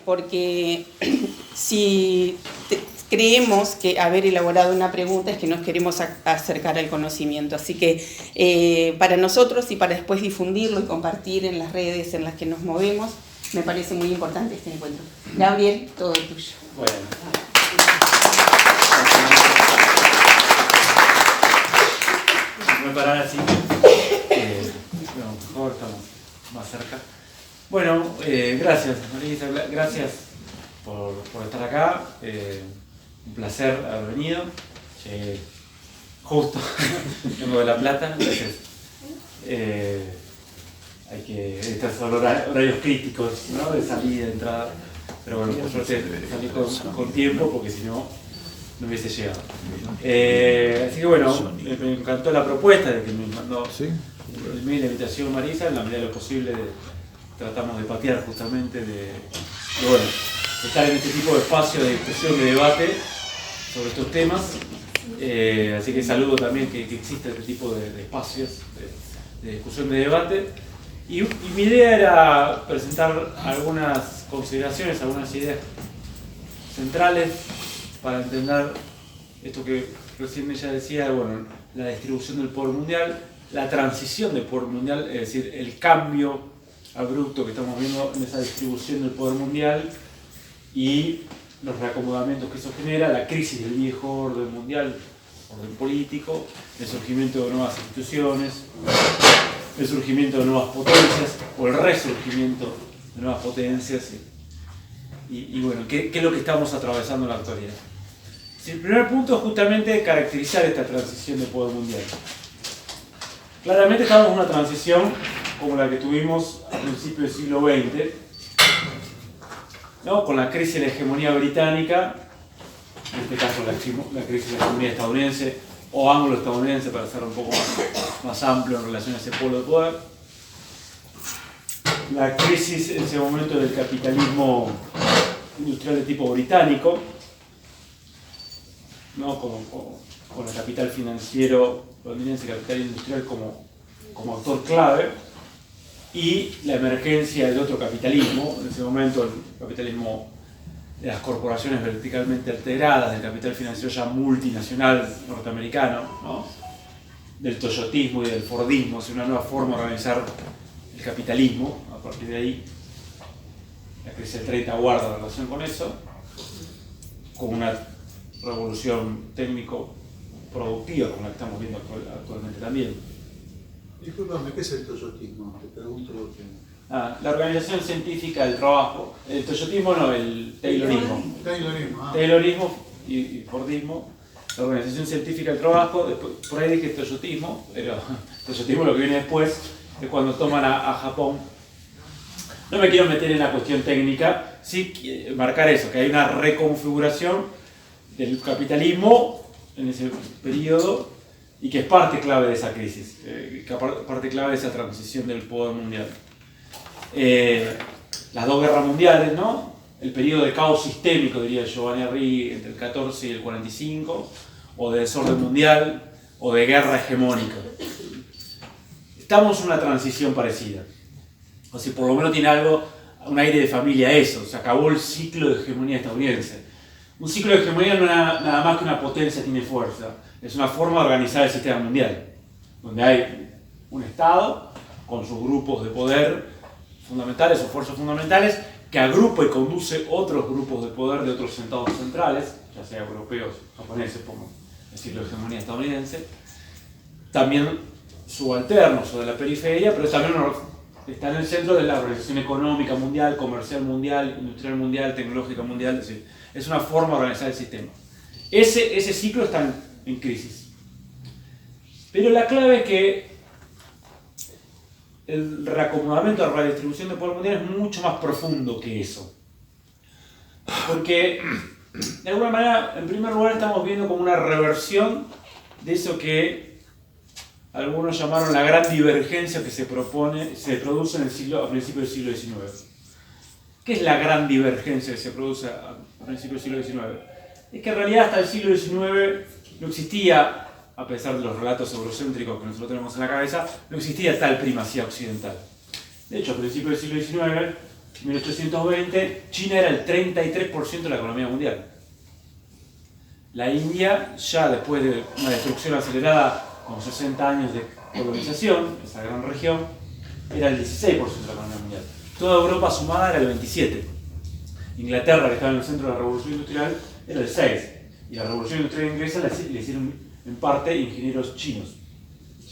porque si creemos que haber elaborado una pregunta es que nos queremos acercar al conocimiento. Así que para nosotros y para después difundirlo y compartir en las redes en las que nos movemos, me parece muy importante este encuentro. Gabriel, todo tuyo. Bueno. Voy a parar así. Mejor estamos más cerca. Bueno, gracias, Marisa, gracias por estar acá. Un placer haber venido. Justo vengo de La Plata, entonces hay que estar solo horarios críticos, ¿no? De salida, de entrada. Pero bueno, por suerte salí con tiempo porque si no, no hubiese llegado. Así que bueno, me encantó la propuesta de que me mandó el mail, la invitación Marisa. En la medida de lo posible tratamos de patear justamente de bueno, estar en este tipo de espacio de discusión, de debate sobre estos temas. Así que saludo también que exista este tipo de espacios de discusión, de debate. Y mi idea era presentar algunas consideraciones, algunas ideas centrales para entender esto que recién ella decía, bueno, la distribución del poder mundial, la transición del poder mundial, es decir, el cambio abrupto que estamos viendo en esa distribución del poder mundial y los reacomodamientos que eso genera, la crisis del viejo orden mundial, orden político, el surgimiento de nuevas instituciones, el surgimiento de nuevas potencias o el resurgimiento de nuevas potencias y bueno, ¿qué es lo que estamos atravesando en la actualidad? El primer punto es justamente caracterizar esta transición de poder mundial. Claramente estamos en una transición como la que tuvimos a principios del siglo XX, ¿no? Con la crisis de la hegemonía británica, en este caso la crisis de la hegemonía estadounidense o anglo-estadounidense, para ser un poco más amplio en relación a ese polo de poder. La crisis en ese momento del capitalismo industrial de tipo británico, ¿no? Con el capital financiero londinense, capital industrial como actor clave, y la emergencia del otro capitalismo, en ese momento el capitalismo de las corporaciones verticalmente alteradas, del capital financiero ya multinacional norteamericano, ¿no? Del toyotismo y del fordismo, es una nueva forma de organizar el capitalismo. A partir de ahí, la crisis del 30 guarda relación con eso, con una revolución técnico-productiva, como la que estamos viendo actualmente también. Disculpame, ¿qué es el toyotismo? Te pregunto porque... La Organización Científica del Trabajo. El toyotismo no, el taylorismo. Taylorismo y fordismo. La Organización Científica del Trabajo, después, por ahí dije toyotismo, pero toyotismo lo que viene después es cuando toman a Japón. No me quiero meter en la cuestión técnica, sí marcar eso, que hay una reconfiguración del capitalismo en ese periodo y que es parte clave de esa crisis, parte clave de esa transición del poder mundial. Las dos guerras mundiales, ¿no? El periodo de caos sistémico, diría Giovanni Arrighi, entre el 14 y el 45, o de desorden mundial, o de guerra hegemónica. Estamos en una transición parecida. O sea, por lo menos tiene un aire de familia eso. Se acabó el ciclo de hegemonía estadounidense. Un ciclo de hegemonía no es nada más que una potencia tiene fuerza. Es una forma de organizar el sistema mundial, donde hay un Estado con sus grupos de poder fundamentales o fuerzas fundamentales que agrupa y conduce otros grupos de poder de otros estados centrales, ya sea europeos, japoneses, por decirlo, hegemonía estadounidense, también subalternos o de la periferia, pero también está en el centro de la organización económica mundial, comercial mundial, industrial mundial, tecnológica mundial, es decir, es una forma de organizar el sistema. Ese ciclo está en crisis. Pero la clave es que el reacomodamiento, la redistribución del poder mundial es mucho más profundo que eso. Porque, de alguna manera, en primer lugar estamos viendo como una reversión de eso que algunos llamaron la gran divergencia que se produce en a principios del siglo XIX. ¿Qué es la gran divergencia que se produce a principios del siglo XIX? Es que en realidad hasta el siglo XIX no existía, a pesar de los relatos eurocéntricos que nosotros tenemos en la cabeza, no existía tal primacía occidental. De hecho, a principios del siglo XIX, 1820, China era el 33% de la economía mundial. La India, ya después de una destrucción acelerada, con 60 años de colonización, esa gran región, era el 16% de la economía mundial. Toda Europa sumada era el 27%. Inglaterra, que estaba en el centro de la revolución industrial, era el 6%. Y la revolución industrial inglesa le hicieron en parte ingenieros chinos,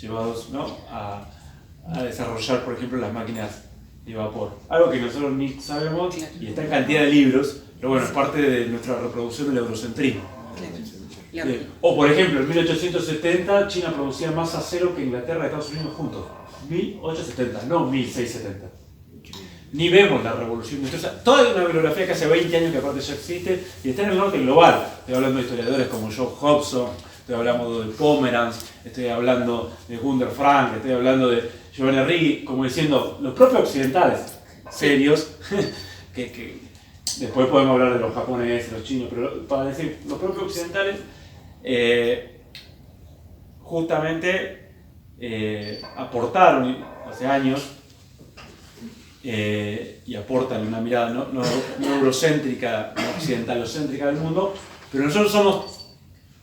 llevados, ¿no?, a desarrollar, por ejemplo, las máquinas de vapor. Algo que nosotros ni sabemos y está en cantidad de libros, pero bueno, es parte de nuestra reproducción del eurocentrismo. O por ejemplo, en 1870 China producía más acero que Inglaterra y Estados Unidos juntos. 1870, no 1670. Ni vemos la revolución industrial. Toda una bibliografía que hace 20 años que aparte ya existe y está en el norte global. Estoy hablando de historiadores como John Hobson, estoy hablando de Pomeranz, estoy hablando de Gunder Frank, estoy hablando de Giovanni Arrighi, como diciendo, los propios occidentales serios, que después podemos hablar de los japoneses, los chinos, pero para decir, los propios occidentales justamente aportaron hace años y aportan una mirada no eurocéntrica, no occidentalocéntrica del mundo, pero nosotros somos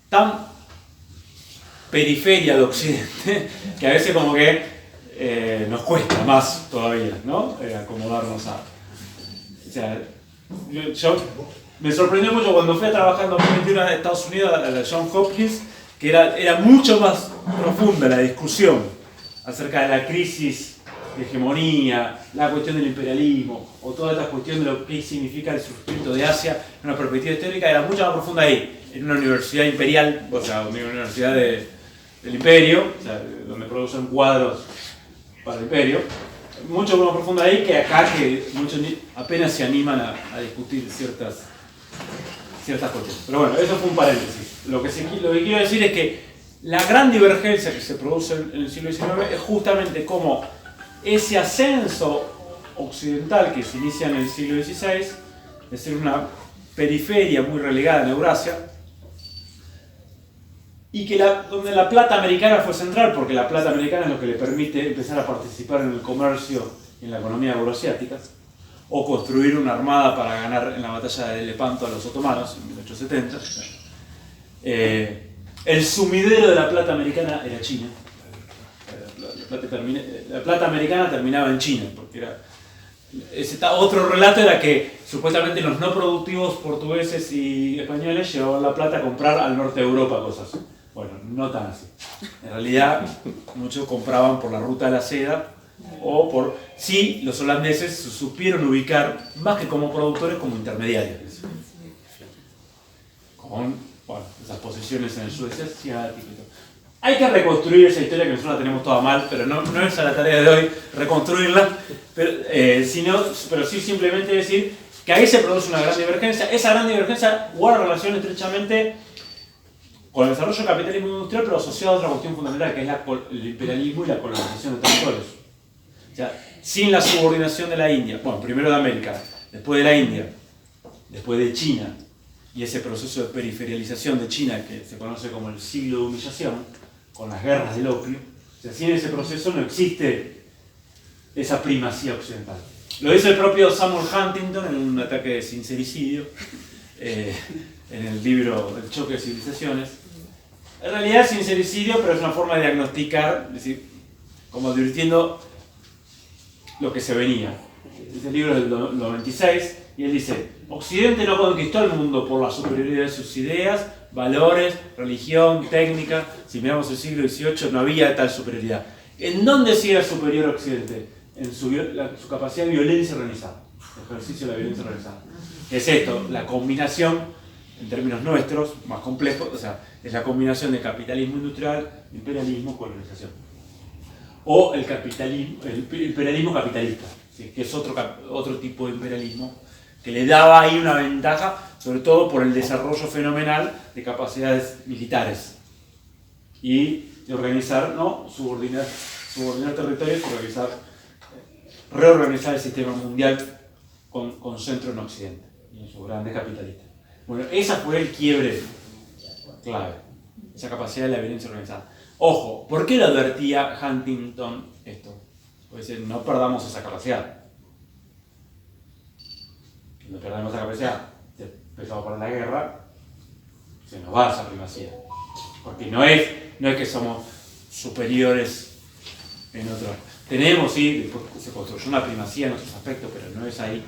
tan periferia de Occidente que a veces como que nos cuesta más todavía, ¿no? Acomodarnos a... O sea, yo me sorprendió mucho cuando fui a trabajar en 2021 a Estados Unidos, a la Johns Hopkins, que era mucho más profunda la discusión acerca de la crisis de hegemonía, la cuestión del imperialismo, o toda esta cuestión de lo que significa el surgimiento de Asia en una perspectiva histórica, era mucho más profunda ahí, en una universidad imperial, o sea, una universidad del imperio, o sea, donde producen cuadros para el imperio, mucho más profunda ahí que acá, que muchos apenas se animan a discutir ciertas cuestiones. Pero bueno, eso fue un paréntesis. Lo que quiero decir es que la gran divergencia que se produce en el siglo XIX es justamente cómo ese ascenso occidental que se inicia en el siglo XVI, de ser una periferia muy relegada en Eurasia, y que donde la plata americana fue central, porque la plata americana es lo que le permite empezar a participar en el comercio y en la economía euroasiática, o construir una armada para ganar en la batalla de Lepanto a los otomanos en 1870. El sumidero de la plata americana era China. La plata americana terminaba en China, porque otro relato era que supuestamente los no productivos portugueses y españoles llevaban la plata a comprar al norte de Europa cosas. Bueno, no tan así. En realidad, muchos compraban por la ruta de la seda o sí, los holandeses supieron ubicar, más que como productores, como intermediarios. Con esas posiciones en el sudeste asiático y todo. Hay que reconstruir esa historia que nosotros la tenemos toda mal, pero no es la tarea de hoy reconstruirla, pero sí simplemente decir que ahí se produce una gran divergencia. Esa gran divergencia guarda relación estrechamente con el desarrollo del capitalismo industrial, pero asociado a otra cuestión fundamental, que es el imperialismo y la colonización de territorios. O sea, sin la subordinación de la India, bueno, primero de América, después de la India, después de China, y ese proceso de periferialización de China que se conoce como el siglo de humillación, con las guerras del opio, o sea, sin ese proceso no existe esa primacía occidental. Lo dice el propio Samuel Huntington en un ataque de sincericidio, en el libro El choque de civilizaciones. En realidad es sincericidio, pero es una forma de diagnosticar, es decir, como advirtiendo lo que se venía. Este libro es del 96 y él dice: Occidente no conquistó el mundo por la superioridad de sus ideas, valores, religión, técnica. Si miramos el siglo XVIII no había tal superioridad. ¿En dónde sí era superior Occidente? En su capacidad de violencia organizada, el ejercicio de la violencia organizada. ¿Qué es esto? La combinación, en términos nuestros, más complejos, o sea, es la combinación de capitalismo industrial, imperialismo, colonización. O el imperialismo capitalista, ¿sí? Que es otro tipo de imperialismo que le daba ahí una ventaja, sobre todo por el desarrollo fenomenal de capacidades militares y de organizar, ¿no?, subordinar territorios y reorganizar el sistema mundial con centro en Occidente y en sus grandes capitalistas. Bueno, esa fue el quiebre clave, esa capacidad de la violencia organizada. Ojo, ¿por qué lo advertía Huntington esto? Puede decir, no perdamos esa capacidad. Cuando perdemos esa capacidad, empezamos para la guerra, se nos va esa primacía. Porque no es que somos superiores en otros. Tenemos, sí, después se construyó una primacía en otros aspectos, pero no es ahí.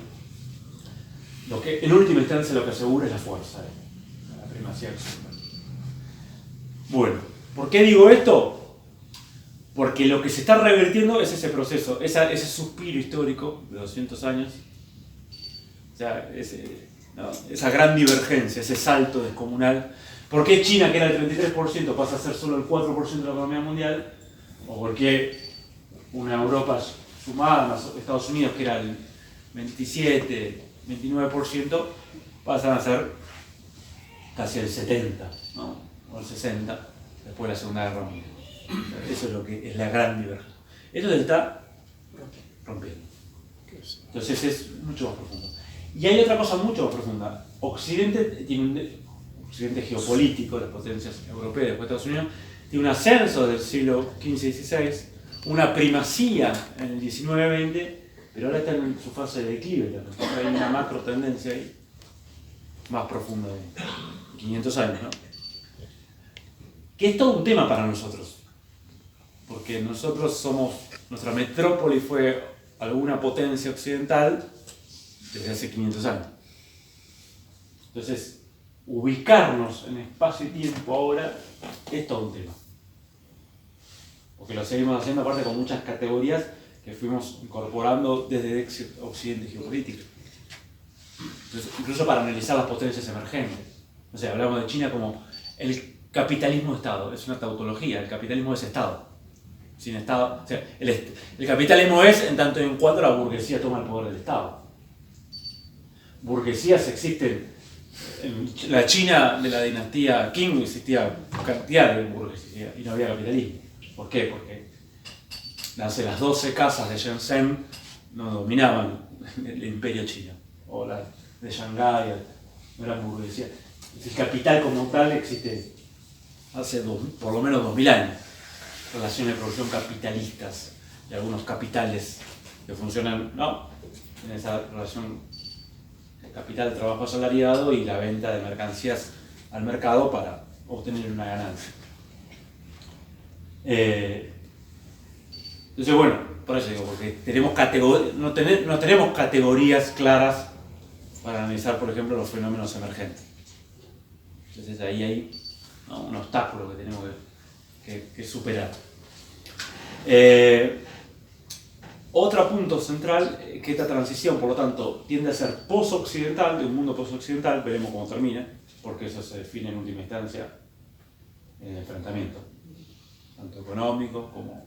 Lo que, en última instancia, lo que asegura es la fuerza, la primacía occidental. Bueno, ¿por qué digo esto? Porque lo que se está revirtiendo es ese proceso, ese suspiro histórico de 200 años, o sea, esa gran divergencia, ese salto descomunal. ¿Por qué China, que era el 33%, pasa a ser solo el 4% de la economía mundial? ¿O por qué una Europa sumada, más Estados Unidos, que era el 27%, 29%, pasan a ser casi el 70%, ¿no? O el 60%, después de la Segunda Guerra Mundial? Eso es lo que es la gran divergencia. Eso se está rompiendo. Entonces es mucho más profundo. Y hay otra cosa mucho más profunda. Occidente tiene Occidente geopolítico, las potencias europeas, después de Estados Unidos, tiene un ascenso del siglo XV y XVI, una primacía en el XIX-XX, pero ahora está en su fase de declive. Hay una macro tendencia ahí, más profunda de 500 años, ¿no? Que es todo un tema para nosotros, porque nosotros nuestra metrópoli fue alguna potencia occidental desde hace 500 años. Entonces, ubicarnos en espacio y tiempo ahora es todo un tema. Porque lo seguimos haciendo aparte con muchas categorías que fuimos incorporando desde Occidente geopolítico. Entonces, incluso para analizar las potencias emergentes. O sea, hablamos de China como el capitalismo de Estado, es una tautología, el capitalismo es Estado. Sin Estado, o sea, el capitalismo es en tanto en cuanto la burguesía toma el poder del Estado. Burguesías existen. En la China de la dinastía Qing existía cantidad de burguesía y no había capitalismo. ¿Por qué? Porque las 12 casas de Shenzhen no dominaban el imperio chino, o las de Shanghái no eran burguesía. El capital como tal existe hace por lo menos 2000 años. Relaciones de producción capitalistas y algunos capitales que funcionan, ¿no?, en esa relación capital de trabajo asalariado y la venta de mercancías al mercado para obtener una ganancia. Entonces, bueno, por eso digo, porque no tenemos categorías claras para analizar, por ejemplo, los fenómenos emergentes. Entonces ahí hay, ¿no?, un obstáculo que tenemos que superar. Otro punto central, que esta transición, por lo tanto, tiende a ser post-occidental, de un mundo post-occidental, veremos cómo termina, porque eso se define en última instancia en el enfrentamiento, tanto económico como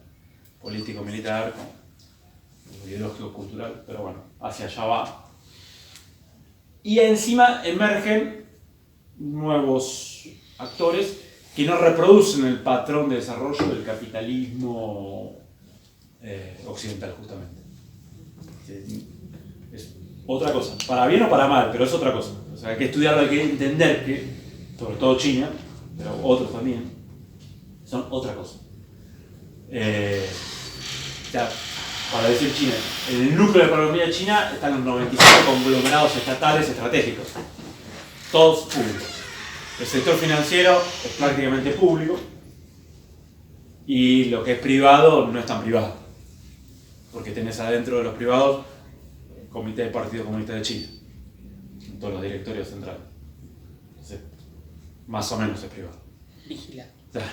político-militar, como ideológico-cultural, pero bueno, hacia allá va. Y encima emergen nuevos actores que no reproducen el patrón de desarrollo del capitalismo occidental, justamente. Es otra cosa, para bien o para mal, pero es otra cosa. O sea, hay que estudiarlo, hay que entender que, sobre todo China, pero otros también, son otra cosa. O sea, para decir China, en el núcleo de la economía china están los 95 conglomerados estatales estratégicos, todos públicos. El sector financiero es prácticamente público y lo que es privado no es tan privado, porque tenés adentro de los privados el Comité del Partido Comunista de China, en todos los directorios centrales. Entonces, más o menos es privado. Vigila. O sea,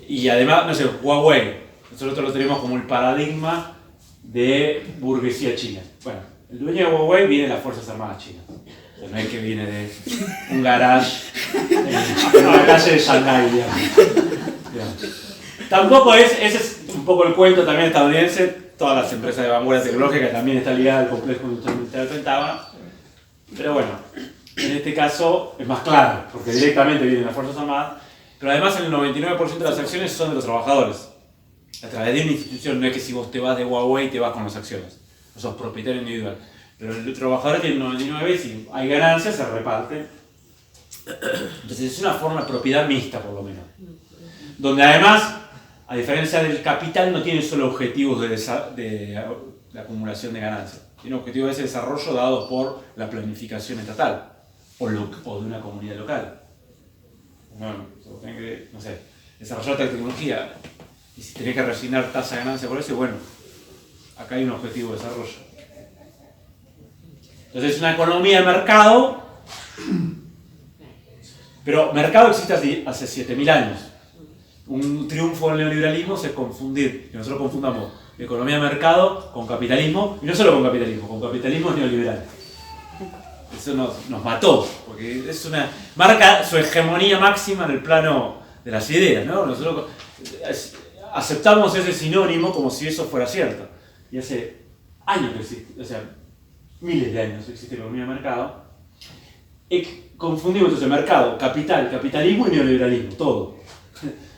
y además, no sé, Huawei, nosotros lo tenemos como el paradigma de burguesía china. Bueno, el dueño de Huawei viene de las Fuerzas Armadas chinas. O sea, no es que viene de un garage en una calle de Shanghái, digamos. Tampoco ese es un poco el cuento también estadounidense. Todas las empresas de vanguardia tecnológica también están ligadas al complejo industrial militar del Pentágono. Pero bueno, en este caso es más claro, porque directamente vienen las Fuerzas Armadas. Pero además el 99% de las acciones son de los trabajadores. A través de una institución, no es que si vos te vas de Huawei te vas con las acciones. No sos propietario individual. Pero el trabajador tiene 99 y si hay ganancias se reparte. Entonces es una forma de propiedad mixta, por lo menos. Donde además, a diferencia del capital, no tiene solo objetivos de acumulación de ganancias. tiene objetivos de ese desarrollo dados por la planificación estatal o de una comunidad local. Bueno, tenés que, no sé, desarrollar tecnología y si tenés que resignar tasa de ganancia por eso, bueno, acá hay un objetivo de desarrollo. Entonces es una economía de mercado, pero mercado existe hace 7.000 años. Un triunfo del neoliberalismo es confundir, que nosotros confundamos economía de mercado con capitalismo, y no solo con capitalismo neoliberal. Eso nos mató, porque es marca su hegemonía máxima en el plano de las ideas, ¿no? Nosotros aceptamos ese sinónimo como si eso fuera cierto. Y hace años que existe, o sea, miles de años existe economía de mercado. Confundimos entonces mercado, capital, capitalismo y neoliberalismo, todo.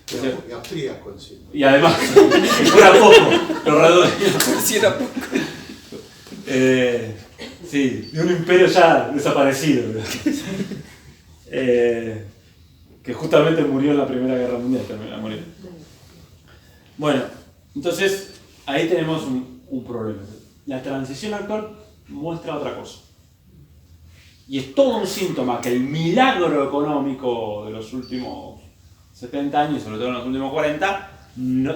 Entonces, y austríaco encima. Y además, si fuera poco, lo redondeo. Si era poco. Sí, de un imperio ya desaparecido. Que justamente murió en la Primera Guerra Mundial, también murió. Bueno, entonces ahí tenemos un problema. La transición actual muestra otra cosa. Y es todo un síntoma que el milagro económico de los últimos 70 años, sobre todo en los últimos 40,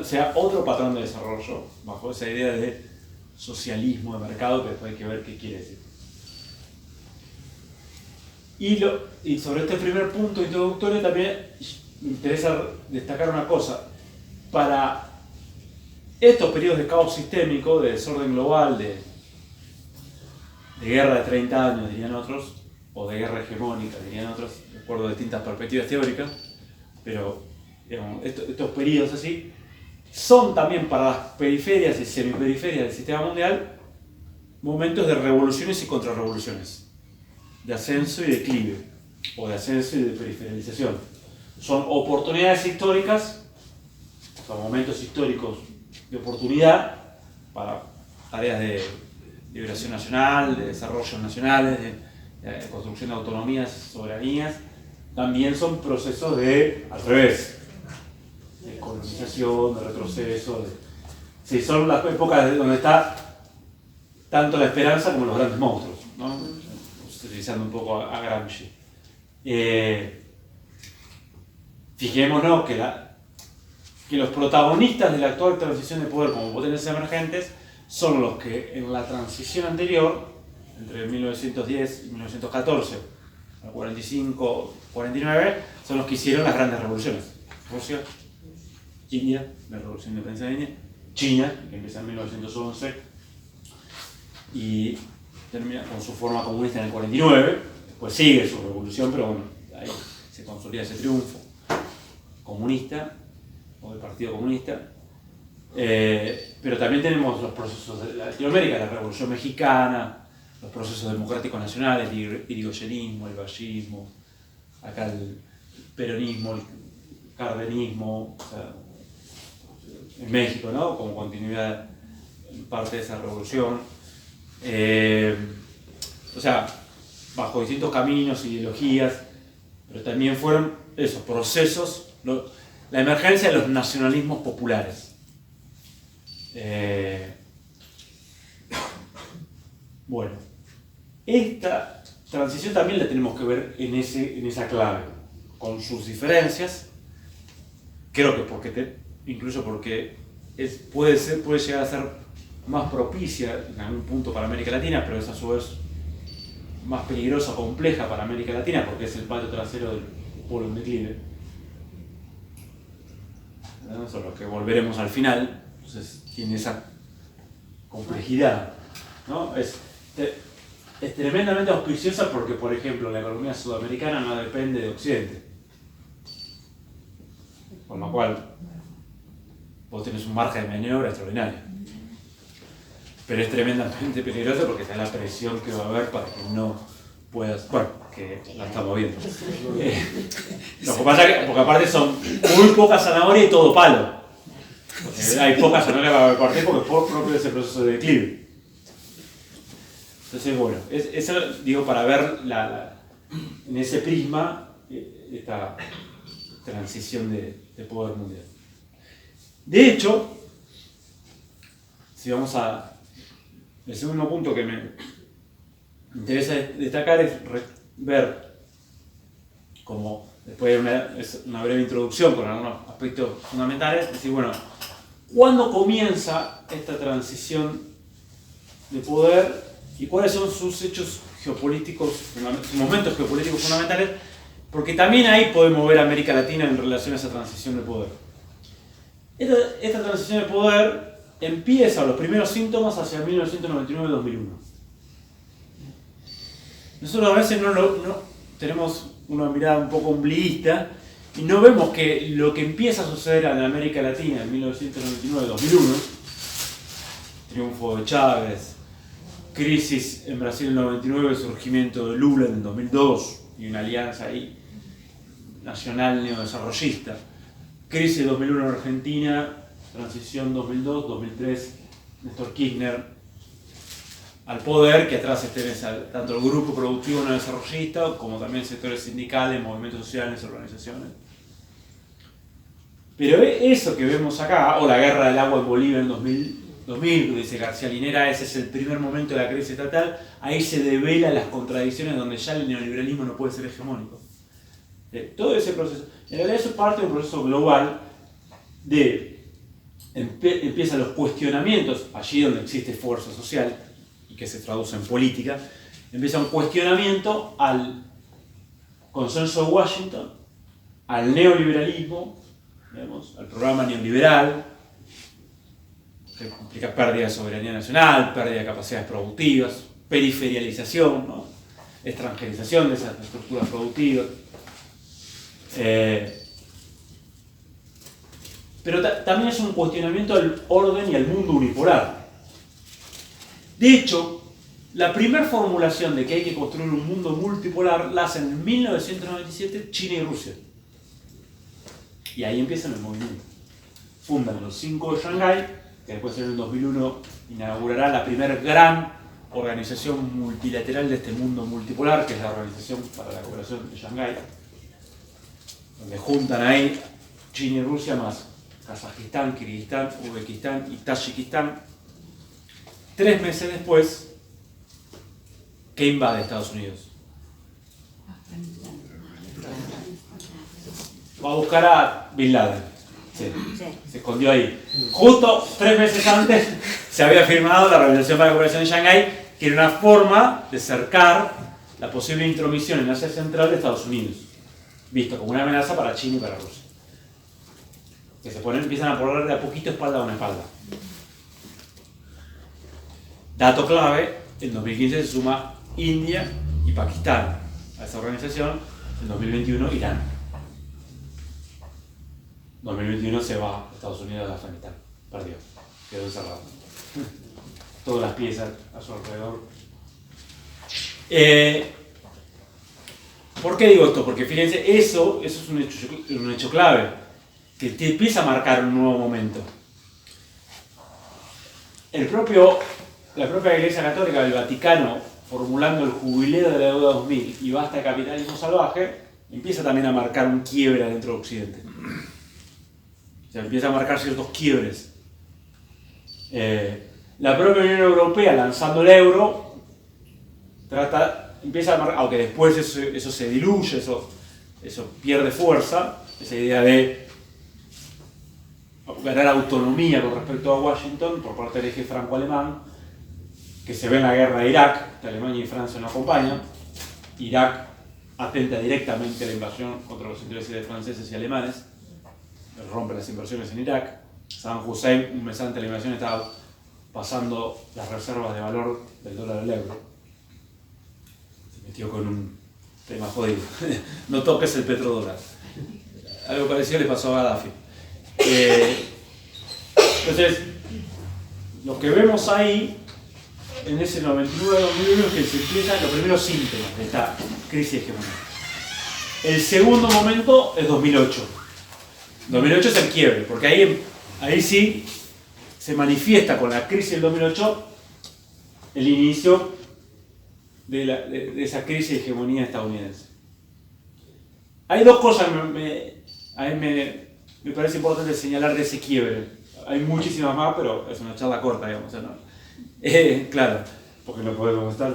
sea otro patrón de desarrollo, bajo esa idea de socialismo de mercado, que después hay que ver qué quiere decir. Y sobre este primer punto introductorio también me interesa destacar una cosa. Para estos periodos de caos sistémico, de desorden global, de guerra de 30 años, dirían otros, o de guerra hegemónica, dirían otros, de acuerdo a distintas perspectivas teóricas, pero digamos, estos periodos así son también para las periferias y semiperiferias del sistema mundial momentos de revoluciones y contrarrevoluciones, de ascenso y declive, o de ascenso y de periferialización. Son oportunidades históricas, son momentos históricos de oportunidad para tareas de liberación nacional, de desarrollo nacionales, de construcción de autonomías, soberanías. También son procesos al revés, de colonización, de retroceso. Sí, son las épocas donde está tanto la esperanza como los grandes monstruos, ¿no? Utilizando un poco a Gramsci. Fijémonos que los protagonistas de la actual transición de poder como potencias emergentes son los que en la transición anterior, entre 1910 y 1914, al 45, 49, son los que hicieron las grandes revoluciones. Rusia, India, la revolución de independencia de India, China, que empieza en 1911 y termina con su forma comunista en el 49, después sigue su revolución, pero bueno, ahí se consolida ese triunfo comunista, o del Partido Comunista. Pero también tenemos los procesos de Latinoamérica, la Revolución Mexicana, los procesos democráticos nacionales, el irigoyenismo, el vallismo, acá el peronismo, el cardenismo, o sea, en México, ¿no? Como continuidad en parte de esa revolución. O sea, bajo distintos caminos, ideologías, pero también fueron esos procesos, la emergencia de los nacionalismos populares. Bueno, esta transición también la tenemos que ver en esa clave, con sus diferencias. Creo que incluso porque puede llegar a ser más propicia en algún punto para América Latina, pero es a su vez más peligrosa, compleja para América Latina, porque es el patio trasero del pueblo en declive. ¿No? Eso es lo que volveremos al final. Entonces tiene esa complejidad, ¿no? Es tremendamente auspiciosa porque, por ejemplo, la economía sudamericana no depende de Occidente. Con lo cual, vos tenés un margen de maniobra extraordinario. Pero es tremendamente peligrosa porque está la presión que va a haber para que no puedas... Bueno, que la estamos viendo. Lo que pasa es que, porque aparte son muy pocas zanahorias y todo palo. Hay pocas zanahorias para repartir porque es propio de ese proceso de declive. Entonces, bueno, eso digo para ver en ese prisma esta transición de poder mundial. De hecho, si vamos a El segundo punto que me interesa destacar es ver como, después de una breve introducción con algunos aspectos fundamentales, decir, bueno, ¿cuándo comienza esta transición de poder y cuáles son sus hechos geopolíticos, sus momentos geopolíticos fundamentales? Porque también ahí podemos ver a América Latina en relación a esa transición de poder. Esta transición de poder empieza, los primeros síntomas, hacia 1999-2001. Nosotros a veces no tenemos una mirada un poco ombliguista y no vemos que lo que empieza a suceder en América Latina en 1999-2001, triunfo de Chávez, crisis en Brasil en el 99, surgimiento de Lula en el 2002 y una alianza ahí nacional neodesarrollista, crisis 2001 en Argentina, transición 2002-2003, Néstor Kirchner al poder, que atrás tenés tanto el grupo productivo neodesarrollista como también sectores sindicales, movimientos sociales, organizaciones. Pero eso que vemos acá, o la guerra del agua en Bolivia en 2000, dice García Linera, ese es el primer momento de la crisis estatal, ahí se develan las contradicciones donde ya el neoliberalismo no puede ser hegemónico. Todo ese proceso, en realidad eso es parte de un proceso global de empiezan los cuestionamientos, allí donde existe fuerza social y que se traduce en política, empieza un cuestionamiento al consenso de Washington, al neoliberalismo, digamos, al programa neoliberal, que implica pérdida de soberanía nacional, pérdida de capacidades productivas, periferialización, ¿no? Extranjerización de esas estructuras productivas. Pero también es un cuestionamiento al orden y al mundo unipolar. De hecho, la primera formulación de que hay que construir un mundo multipolar la hacen en 1997 China y Rusia. Y ahí empiezan el movimiento. Fundan los 5 de Shanghái, que después en el 2001 inaugurará la primera gran organización multilateral de este mundo multipolar, que es la Organización para la Cooperación de Shanghái, donde juntan ahí China y Rusia más Kazajistán, Kirguistán, Uzbekistán y Tayikistán. 3 meses después, ¿qué invade Estados Unidos? Va a buscar a Bin Laden. Sí, se escondió ahí. Justo 3 meses antes se había firmado la Organización para la Cooperación de Shanghái, que era una forma de cercar la posible intromisión en Asia Central de Estados Unidos, visto como una amenaza para China y para Rusia. Que empiezan a poner de a poquito espalda a una espalda. Dato clave, en 2015 se suma India y Pakistán a esa organización, en 2021 Irán. 2021 se va a Estados Unidos de Afganistán, perdió, quedó encerrado. Todas las piezas a su alrededor. ¿Por qué digo esto? Porque fíjense, eso es un hecho clave, que te empieza a marcar un nuevo momento. La propia Iglesia Católica del Vaticano, formulando el jubileo de la deuda 2000 y basta de capitalismo salvaje, empieza también a marcar un quiebre dentro de Occidente. O sea, empieza a marcar ciertos quiebres. La propia Unión Europea, lanzando el euro, empieza a marcar, aunque después eso se diluye, eso pierde fuerza, esa idea de ganar autonomía con respecto a Washington por parte del eje franco-alemán, que se ve en la guerra de Irak, que Alemania y Francia no acompañan. Irak atenta directamente a la invasión contra los intereses de franceses y alemanes, rompe las inversiones en Irak. Saddam Hussein, un mes antes de la invasión, estaba pasando las reservas de valor del dólar al euro. Se metió con un tema jodido. No toques el petrodólar. Algo parecido le pasó a Gaddafi. Entonces, lo que vemos ahí en ese 99-2001 es que se empiezan los primeros síntomas de esta crisis hegemónica. El segundo momento es 2008. 2008 es el quiebre, porque ahí sí se manifiesta con la crisis del 2008 el inicio de esa crisis de hegemonía estadounidense. Hay dos cosas que a mí me parece importante señalar de ese quiebre. Hay muchísimas más, pero es una charla corta, digamos. ¿No? Claro, porque no podemos estar.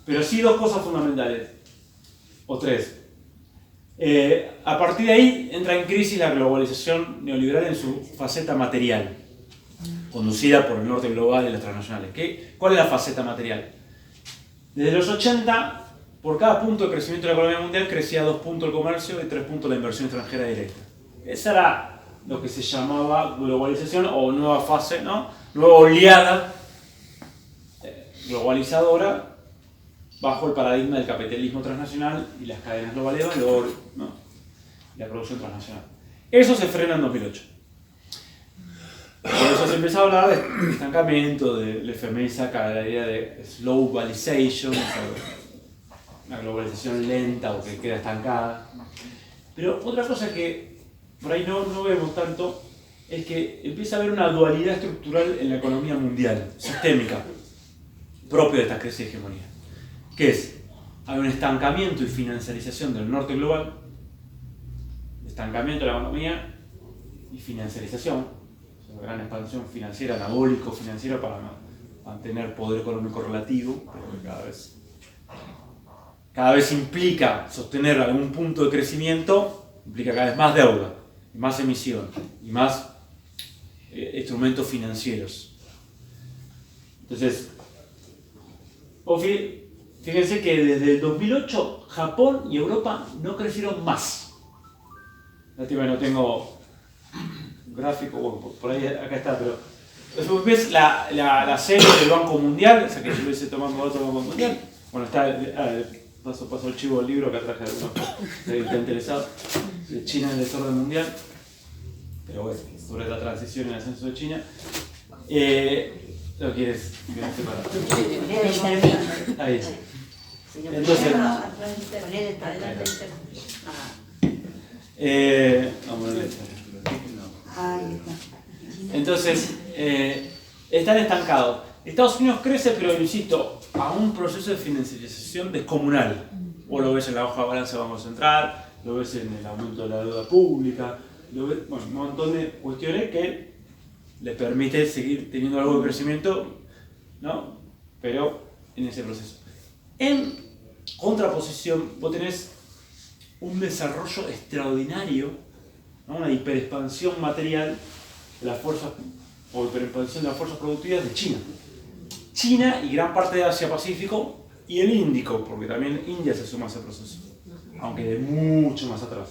Pero sí dos cosas fundamentales, o tres. A partir de ahí entra en crisis la globalización neoliberal en su faceta material, conducida por el norte global y las transnacionales. ¿Cuál es la faceta material? Desde los 80, por cada punto de crecimiento de la economía mundial crecía 2 puntos el comercio y 3 puntos la inversión extranjera directa. Esa era lo que se llamaba globalización o nueva fase, ¿no? Nueva oleada globalizadora bajo el paradigma del capitalismo transnacional y las cadenas globales de valor, ¿no? Y la producción transnacional. Eso se frena en 2008. Por eso se empezó a hablar de estancamiento, del FMI saca la idea de slow globalization, una globalización lenta o que queda estancada. Pero otra cosa que por ahí no vemos tanto es que empieza a haber una dualidad estructural en la economía mundial, sistémica, propio de esta crisis de hegemonía. Que es, hay un estancamiento y financiarización del norte global, estancamiento de la economía y financiarización, o sea, una gran expansión financiera, anabólico financiero para mantener poder económico relativo, pero que cada vez implica sostener algún punto de crecimiento, implica cada vez más deuda, y más emisión, y más instrumentos financieros. Entonces, fíjense que desde el 2008 Japón y Europa no crecieron más. Lástima que no tengo un gráfico, bueno, por ahí acá está, pero ves la serie del Banco Mundial, o sea que yo hubiese tomado otro Banco Mundial. Bueno, está, paso el chivo del libro, acá traje algunos que está interesado, de China en el desorden mundial, pero bueno, sobre la transición y el ascenso de China. ¿Lo quieres separar? Ahí. Entonces, entonces están estancados. Estados Unidos crece, pero insisto, a un proceso de financiarización descomunal. Vos lo ves en la hoja de balance del Banco Central, lo ves en el aumento de la deuda pública, lo ves, bueno, un montón de cuestiones que le permite seguir teniendo algo de crecimiento, ¿no? Pero en ese proceso. En contraposición, vos tenés un desarrollo extraordinario, ¿no? Una hiperexpansión material de las fuerzas, o hiperexpansión de las fuerzas productivas de China. China y gran parte de Asia-Pacífico y el Índico, porque también India se suma a ese proceso, aunque de mucho más atrás.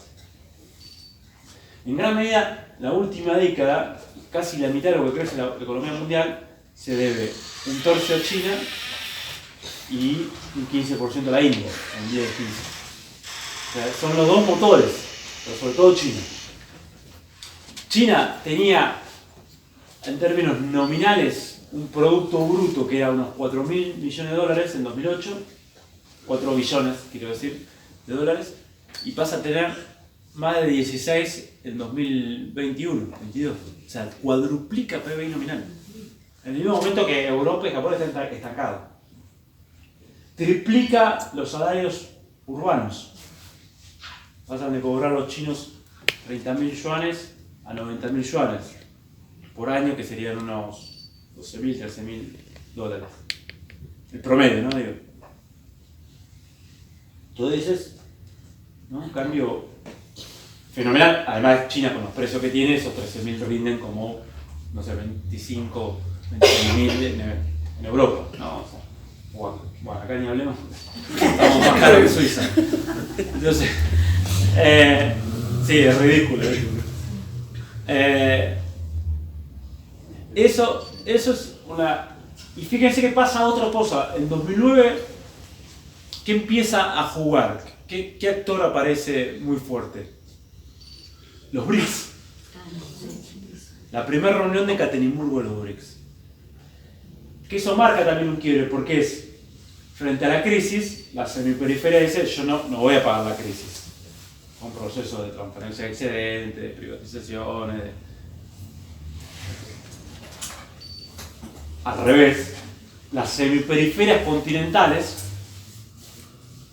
En gran medida, la última década, casi la mitad de lo que crece la economía mundial, se debe un tercio a China y un 15% a la India, en 10 15. O sea, son los dos motores, pero sobre todo China. China tenía, en términos nominales, un producto bruto que era unos 4.000 millones de dólares en 2008, 4 billones, quiero decir, de dólares, y pasa a tener más de 16 en 2021, 22. O sea, cuadruplica PBI nominal. En el mismo momento que Europa y Japón están estancados. Triplica los salarios urbanos. Pasan de cobrar los chinos 30.000 yuanes a 90.000 yuanes por año, que serían unos 12.000, 13.000 dólares. El promedio, ¿no? Digo. Entonces, ¿no? Un cambio fenomenal. Además, China, con los precios que tiene, esos 13.000 rinden como, no sé, 25, 26.000 en Europa, ¿no? O sea, bueno, acá ni hablemos. Estamos más caros que Suiza. Entonces, sí, es ridículo. Eso es una... Y fíjense que pasa otra cosa. En 2009, ¿qué empieza a jugar? ¿Qué actor aparece muy fuerte? Los BRICS. La primera reunión de Caterimburgo de los BRICS. Que eso marca también un quiebre, porque es, frente a la crisis, la semiperiferia dice, yo no voy a pagar la crisis. Un proceso de transferencia de excedentes, de privatizaciones, Al revés, las semiperiferias continentales,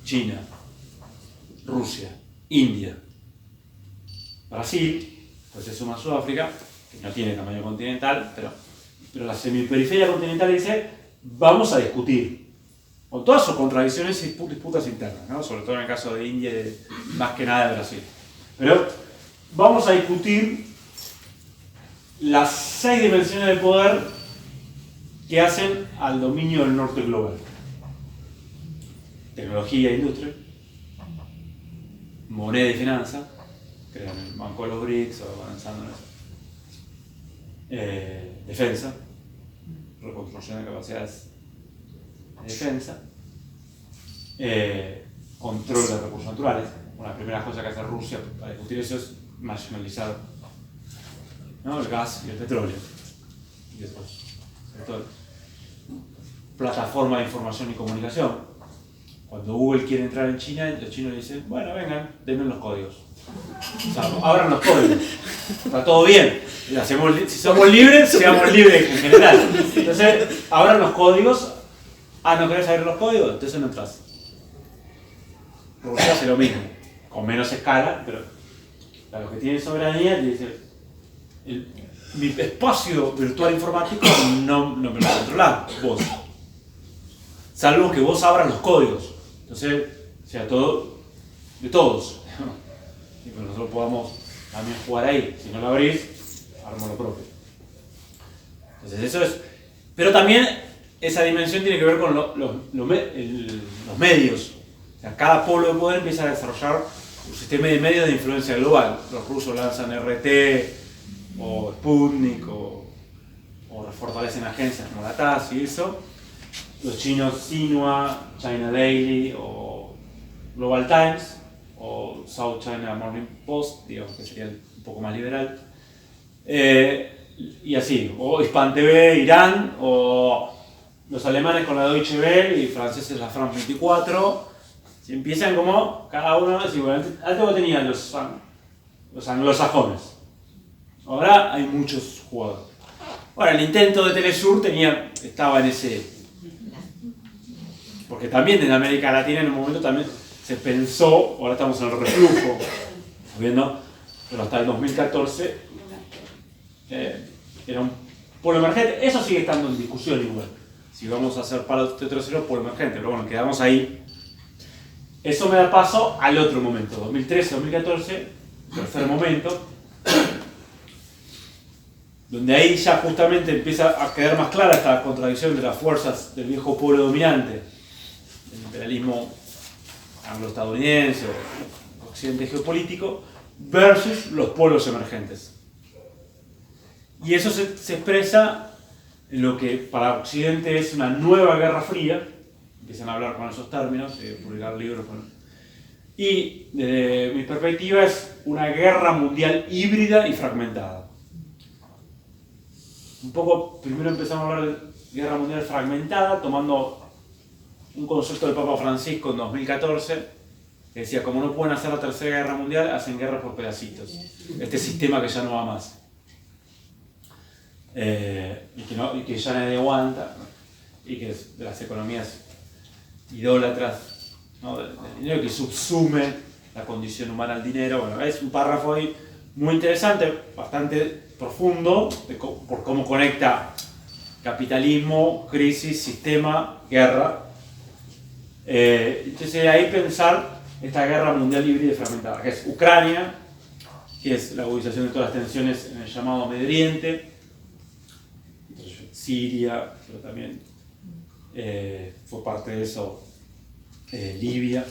China, Rusia, India, Brasil, pues se suma Sudáfrica, que no tiene tamaño continental, pero pero la semiperiferia continental dice, vamos a discutir, con todas sus contradicciones y disputas internas, ¿no? Sobre todo en el caso de India y más que nada de Brasil. Pero vamos a discutir las 6 dimensiones de poder que hacen al dominio del norte global. Tecnología e industria, moneda y finanza, crean el Banco de los BRICS o avanzando en eso. Defensa, reconstrucción de capacidades de defensa, control de recursos naturales. Una de las primeras cosas que hace Rusia para discutir eso es nacionalizar, ¿no?, el gas y el petróleo. Y después, sobre todo, plataforma de información y comunicación. Cuando Google quiere entrar en China, los chinos dicen, bueno, vengan, denme los códigos. O sea, abran los códigos. Está todo bien. Si somos libres, seamos libres en general. Entonces, abran los códigos. ¿No querés saber los códigos? Entonces no entras. Rusia hace lo mismo, con menos escala, pero a los que tienen soberanía te dice, mi espacio virtual informático no me lo controlás vos. Salvo que vos abras los códigos. Entonces, sea todo de todos. Y que nosotros podamos también jugar ahí. Si no lo abrís, armo lo propio. Entonces eso es. Pero también esa dimensión tiene que ver con los medios. O sea, cada polo de poder empieza a desarrollar un sistema de medios de influencia global. Los rusos lanzan RT o Sputnik o fortalecen agencias como la TASS y eso. Los chinos Xinhua, China Daily o Global Times o South China Morning Post, digamos que sería un poco más liberal, y así, o Hispan TV, Irán, o los alemanes con la Deutsche Welle y franceses la France 24, si empiezan como cada uno, así, bueno, antes vos tenías los anglosajones, ahora hay muchos jugadores. Ahora, el intento de Telesur estaba en ese, porque también en América Latina en un momento también se pensó, ahora estamos en el reflujo, viendo, pero hasta el 2014 era un polo emergente. Eso sigue estando en discusión igual, si vamos a hacer palo tercero polo emergente, pero bueno, quedamos ahí. Eso me da paso al otro momento, 2013-2014, tercer momento, donde ahí ya justamente empieza a quedar más clara esta contradicción de las fuerzas del viejo polo dominante, el imperialismo anglo-estadounidense o occidente geopolítico, versus los polos emergentes. Y eso se expresa en lo que para Occidente es una nueva guerra fría, empiezan a hablar con esos términos, publicar libros y desde mi perspectiva es una guerra mundial híbrida y fragmentada. Un poco, primero empezamos a hablar de guerra mundial fragmentada, tomando un concepto del Papa Francisco en 2014, que decía, como no pueden hacer la tercera guerra mundial, hacen guerra por pedacitos. Este sistema que ya no va más. Y que ya nadie aguanta, y que es de las economías idólatras, ¿no? del dinero que subsume la condición humana al dinero. Bueno, es un párrafo ahí muy interesante, bastante profundo, por cómo conecta capitalismo, crisis, sistema, guerra. Entonces ahí pensar esta guerra mundial híbrida y fragmentada, que es Ucrania, que es la agudización de todas las tensiones en el llamado Medio Oriente, Siria, pero también fue parte de eso Libia,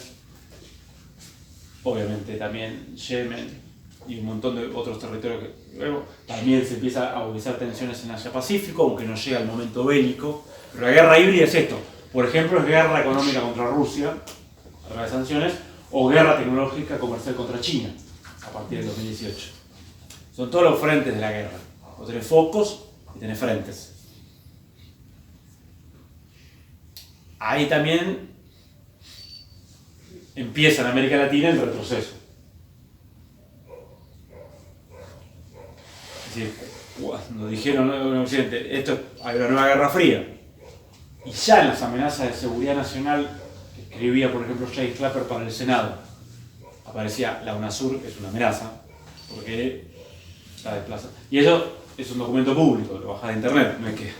obviamente también Yemen y un montón de otros territorios que luego también se empieza a agudizar tensiones en Asia-Pacífico, aunque no llega el momento bélico. Pero la guerra híbrida es esto, por ejemplo, es guerra económica contra Rusia a través de sanciones, o guerra tecnológica comercial contra China a partir del 2018. Son todos los frentes de la guerra. Vos tenés focos y tenés frentes. Ahí también empieza en América Latina el retroceso. Es decir, cuando dijeron en Occidente, hay una nueva guerra fría, y ya en las amenazas de seguridad nacional que escribía, por ejemplo, Jay Clapper para el Senado, aparecía la UNASUR, que es una amenaza, porque está desplazada. Y eso es un documento público, lo bajás de internet, no es que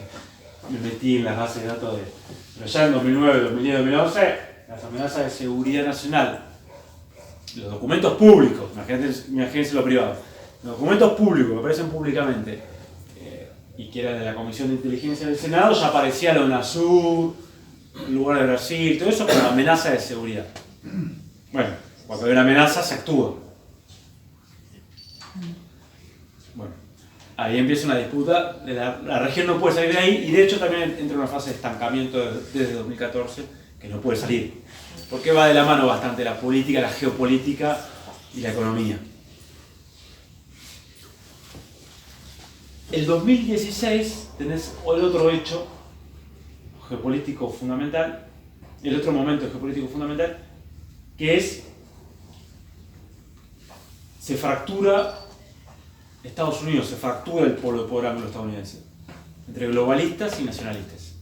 me metí en las bases de datos de... Pero ya en 2009, 2010, 2011, las amenazas de seguridad nacional, los documentos públicos, imagínense lo privado, los documentos públicos que aparecen públicamente y que eran de la Comisión de Inteligencia del Senado, ya aparecía la UNASUR, el lugar de Brasil, todo eso como amenaza de seguridad. Bueno, cuando hay una amenaza se actúa. Bueno, ahí empieza una disputa, la región no puede salir de ahí y de hecho también entra en una fase de estancamiento desde 2014 que no puede salir. Porque va de la mano bastante la política, la geopolítica y la economía. El 2016 tenés el otro hecho geopolítico fundamental, el otro momento geopolítico fundamental, que es, se fractura Estados Unidos, se fractura el polo de poder anglo-estadounidense, entre globalistas y nacionalistas.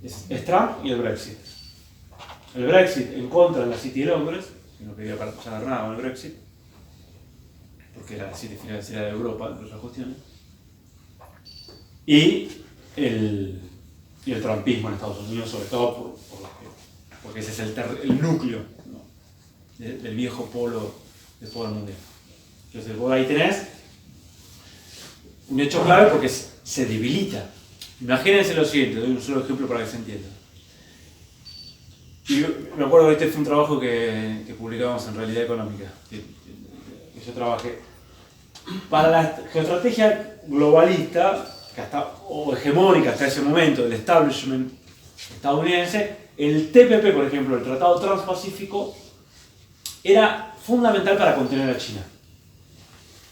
Es Trump y el Brexit. El Brexit en contra de la City de Londres, que no quería saber nada con el Brexit, porque era la City financiera de Europa, entre otras cuestiones, y el trumpismo en Estados Unidos, sobre todo porque ese es el núcleo, ¿no?, del viejo polo del poder mundial. Entonces vos ahí tenés un hecho clave porque se debilita. Imagínense lo siguiente, doy un solo ejemplo para que se entienda. Y me acuerdo que este fue un trabajo que publicamos en Realidad Económica, que yo trabajé. Para la geoestrategia globalista, o hegemónica hasta ese momento, del establishment estadounidense, el TPP, por ejemplo, el Tratado Transpacífico, era fundamental para contener a China.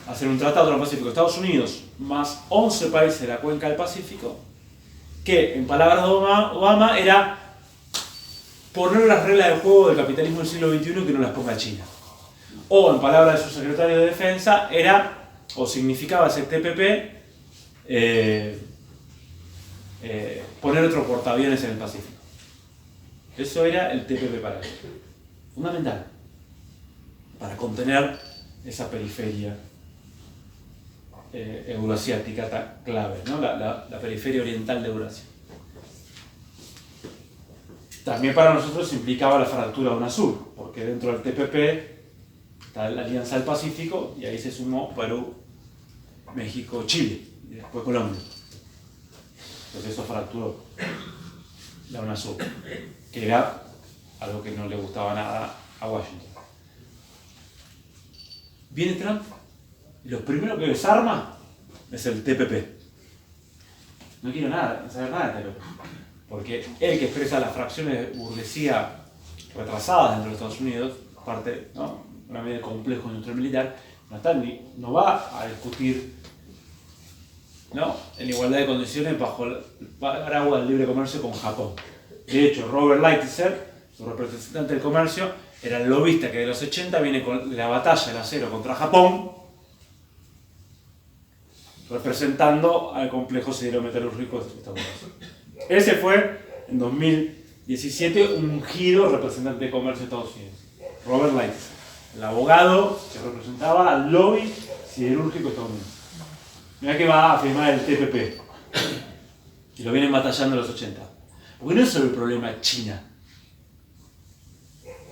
Hacer un Tratado Transpacífico de Estados Unidos más 11 países de la cuenca del Pacífico, que en palabras de Obama era poner las reglas del juego del capitalismo del siglo XXI y que no las ponga China. O en palabras de su secretario de Defensa era, o significaba ese TPP, poner otro portaaviones en el Pacífico. Eso era el TPP para él. Fundamental. Para contener esa periferia euroasiática clave, ¿no? La periferia oriental de Eurasia. También para nosotros implicaba la fractura de UNASUR, porque dentro del TPP está la Alianza del Pacífico y ahí se sumó Perú, México, Chile y después Colombia. Entonces eso fracturó la UNASUR, que era algo que no le gustaba nada a Washington. Viene Trump y lo primero que desarma es el TPP. No quiero saber nada de TPP, porque él que expresa las fracciones de burguesía retrasadas dentro de Estados Unidos, parte, ¿no?, una medida de complejo industrial militar, no va a discutir, ¿no?, en igualdad de condiciones bajo el paraguas del libre comercio con Japón. De hecho, Robert Lighthizer, su representante del comercio, era el lobista que de los 80 viene con la batalla del acero contra Japón, representando al complejo siderometalúrgico estadounidense. Ese fue, en 2017, un giro representante de comercio de Estados Unidos. Robert Lighthizer, el abogado que representaba al lobby siderúrgico estadounidense. Mirá que va a firmar el TPP. Y lo vienen batallando en los 80. Porque no es solo el problema de China.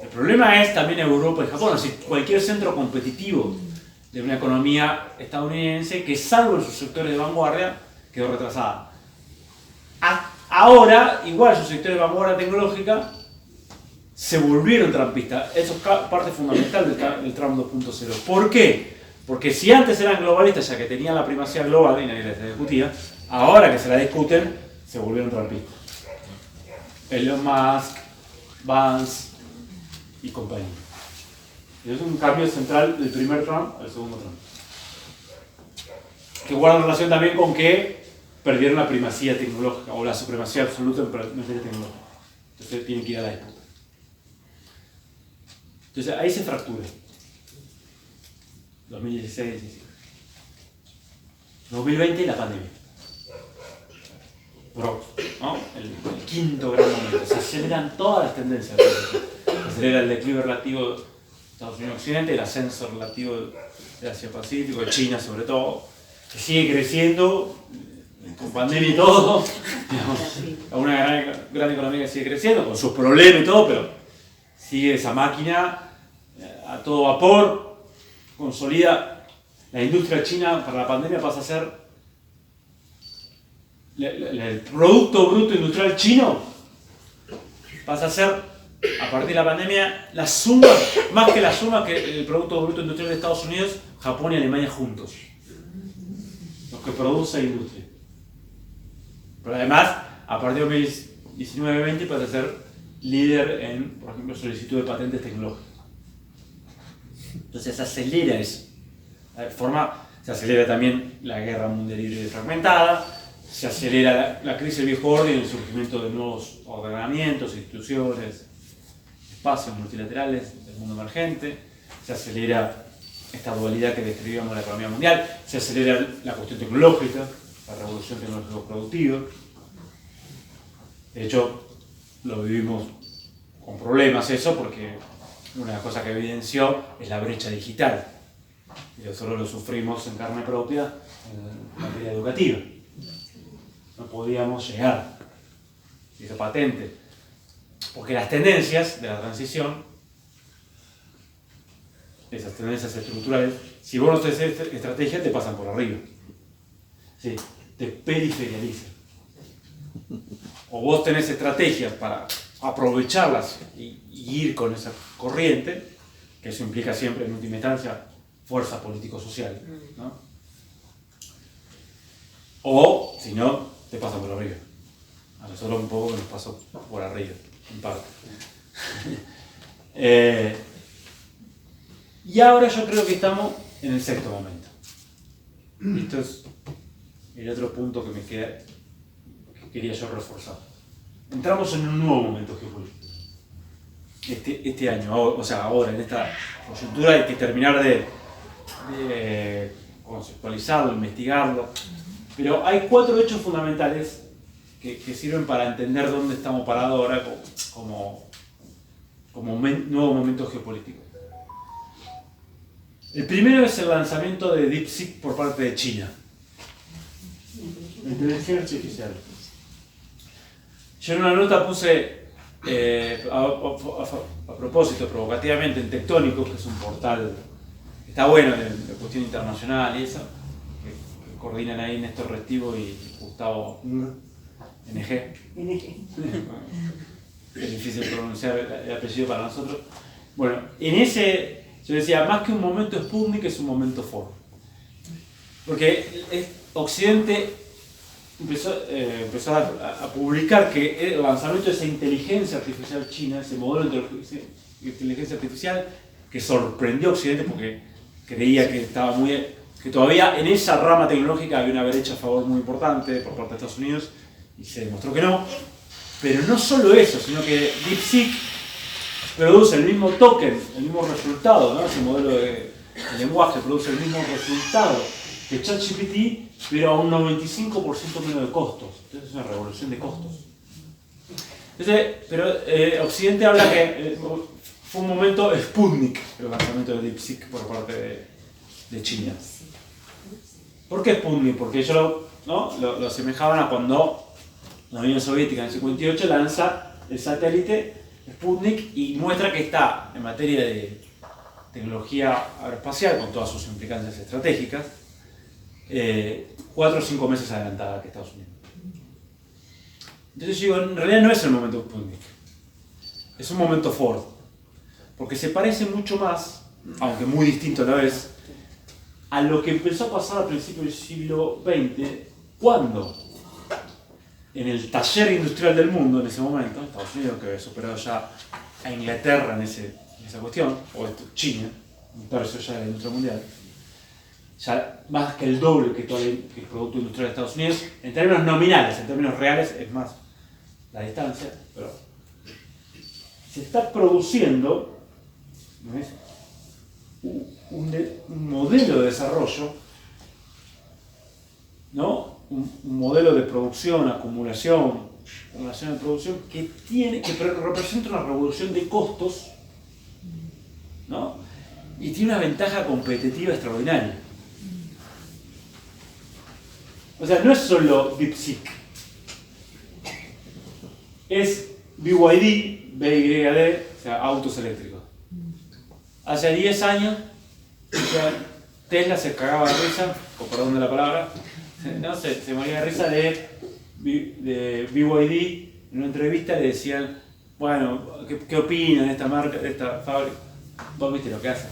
El problema es también Europa y Japón. Es decir, cualquier centro competitivo de una economía estadounidense que, salvo en sus sectores de vanguardia, quedó retrasada. Ahora, igual sus sectores de vanguardia tecnológica se volvieron trampistas. Eso es parte fundamental del Trump 2.0. ¿Por qué? Porque si antes eran globalistas, ya que tenían la primacía global y nadie les discutía, ahora que se la discuten, se volvieron trampistas. Elon Musk, Vance y compañía. Y es un cambio central del primer Trump al segundo Trump. Que guarda relación también con que perdieron la primacía tecnológica o la supremacía absoluta en materia tecnológica. Entonces tienen que ir a la disputa. Entonces ahí se fractura. 2016, 17. 2020 la pandemia. ¿No? El quinto gran momento. Se aceleran todas las tendencias. Se acelera el declive relativo de Estados Unidos Occidente, el ascenso relativo de Asia-Pacífico, de China sobre todo, que sigue creciendo, con pandemia y todo, digamos, una gran economía que sigue creciendo, con sus problemas y todo, pero sigue esa máquina a todo vapor, consolida. La industria china para la pandemia pasa a ser el Producto Bruto Industrial chino, pasa a ser, a partir de la pandemia, la suma, más que la suma que el Producto Bruto Industrial de Estados Unidos, Japón y Alemania juntos. Los que produce la industria. Pero además, a partir de 2019-20 pasa a ser líder en, por ejemplo, solicitud de patentes tecnológicas. Entonces se acelera eso. Se acelera también la guerra mundial libre y fragmentada, se acelera la crisis del viejo orden y el surgimiento de nuevos ordenamientos, instituciones, espacios multilaterales del mundo emergente, se acelera esta dualidad que describíamos en la economía mundial, se acelera la cuestión tecnológica, la revolución tecnológico-productiva. De hecho, lo vivimos con problemas eso, porque una de las cosas que evidenció es la brecha digital. Y nosotros lo sufrimos en carne propia en materia educativa. No podíamos llegar, hizo patente, porque las tendencias de la transición, esas tendencias estructurales, si vos no tenés estrategia, te pasan por arriba. Sí, te periferializan. O vos tenés estrategias para aprovecharlas y ir con esa corriente, que eso implica siempre, en última instancia, fuerza político-social, ¿no? O, si no, te pasa por arriba. A nosotros un poco nos pasó por arriba, en parte. Y ahora yo creo que estamos en el sexto momento. Esto es el otro punto que quería yo reforzar. Entramos en un nuevo momento geopolítico. Este año, o sea, ahora, en esta coyuntura hay que terminar de conceptualizarlo, investigarlo. Pero hay 4 hechos fundamentales que sirven para entender dónde estamos parados ahora como nuevo momento geopolítico. El primero es el lanzamiento de DeepSeek por parte de China. La inteligencia artificial. Yo en una nota puse, a propósito, provocativamente, en Tectónico, que es un portal que está bueno de cuestión internacional y eso, que coordinan ahí Néstor Restivo y Gustavo NG. Es difícil pronunciar el apellido para nosotros. Bueno, en ese yo decía, más que un momento Sputnik es un momento Ford. Porque Occidente empezó a publicar que el lanzamiento de esa inteligencia artificial china, ese modelo de inteligencia artificial, que sorprendió a Occidente porque creía que que todavía en esa rama tecnológica había una brecha a favor muy importante por parte de Estados Unidos, y se demostró que no. Pero no solo eso, sino que DeepSeek produce el mismo token, el mismo resultado, ¿no? Ese modelo de lenguaje produce el mismo resultado que ChatGPT, pero a un 95% menos de costos. Entonces es una revolución de costos. Entonces, pero Occidente habla que fue un momento Sputnik el lanzamiento de DeepSeek por parte de China. ¿Por qué Sputnik? Porque ellos lo asemejaban a cuando la Unión Soviética en el 58 lanza el satélite Sputnik y muestra que está en materia de tecnología aeroespacial, con todas sus implicancias estratégicas, 4 o 5 meses adelantada que Estados Unidos. Entonces yo digo, en realidad no es el momento Sputnik, es un momento Ford, porque se parece mucho más, aunque muy distinto a la vez, a lo que empezó a pasar al principio del siglo XX, cuando en el taller industrial del mundo, en ese momento, Estados Unidos, que había superado ya a Inglaterra en esa cuestión, o China, un tercio ya de la industria mundial, ya más que el doble que todo el producto industrial de Estados Unidos, en términos nominales, en términos reales es más la distancia, pero se está produciendo, ¿no es?, un modelo de desarrollo, ¿no? Un modelo de producción, acumulación, relación de producción que representa una revolución de costos, ¿no? y tiene una ventaja competitiva extraordinaria. O sea, no es solo DeepSeek, es BYD, BYD, o sea, autos eléctricos. Hace 10 años, o sea, Tesla se cagaba de risa, o perdón de la palabra, no, se moría de risa de BYD. En una entrevista le decían, bueno, ¿qué opinan de esta marca, de esta fábrica? Vos viste lo que hace.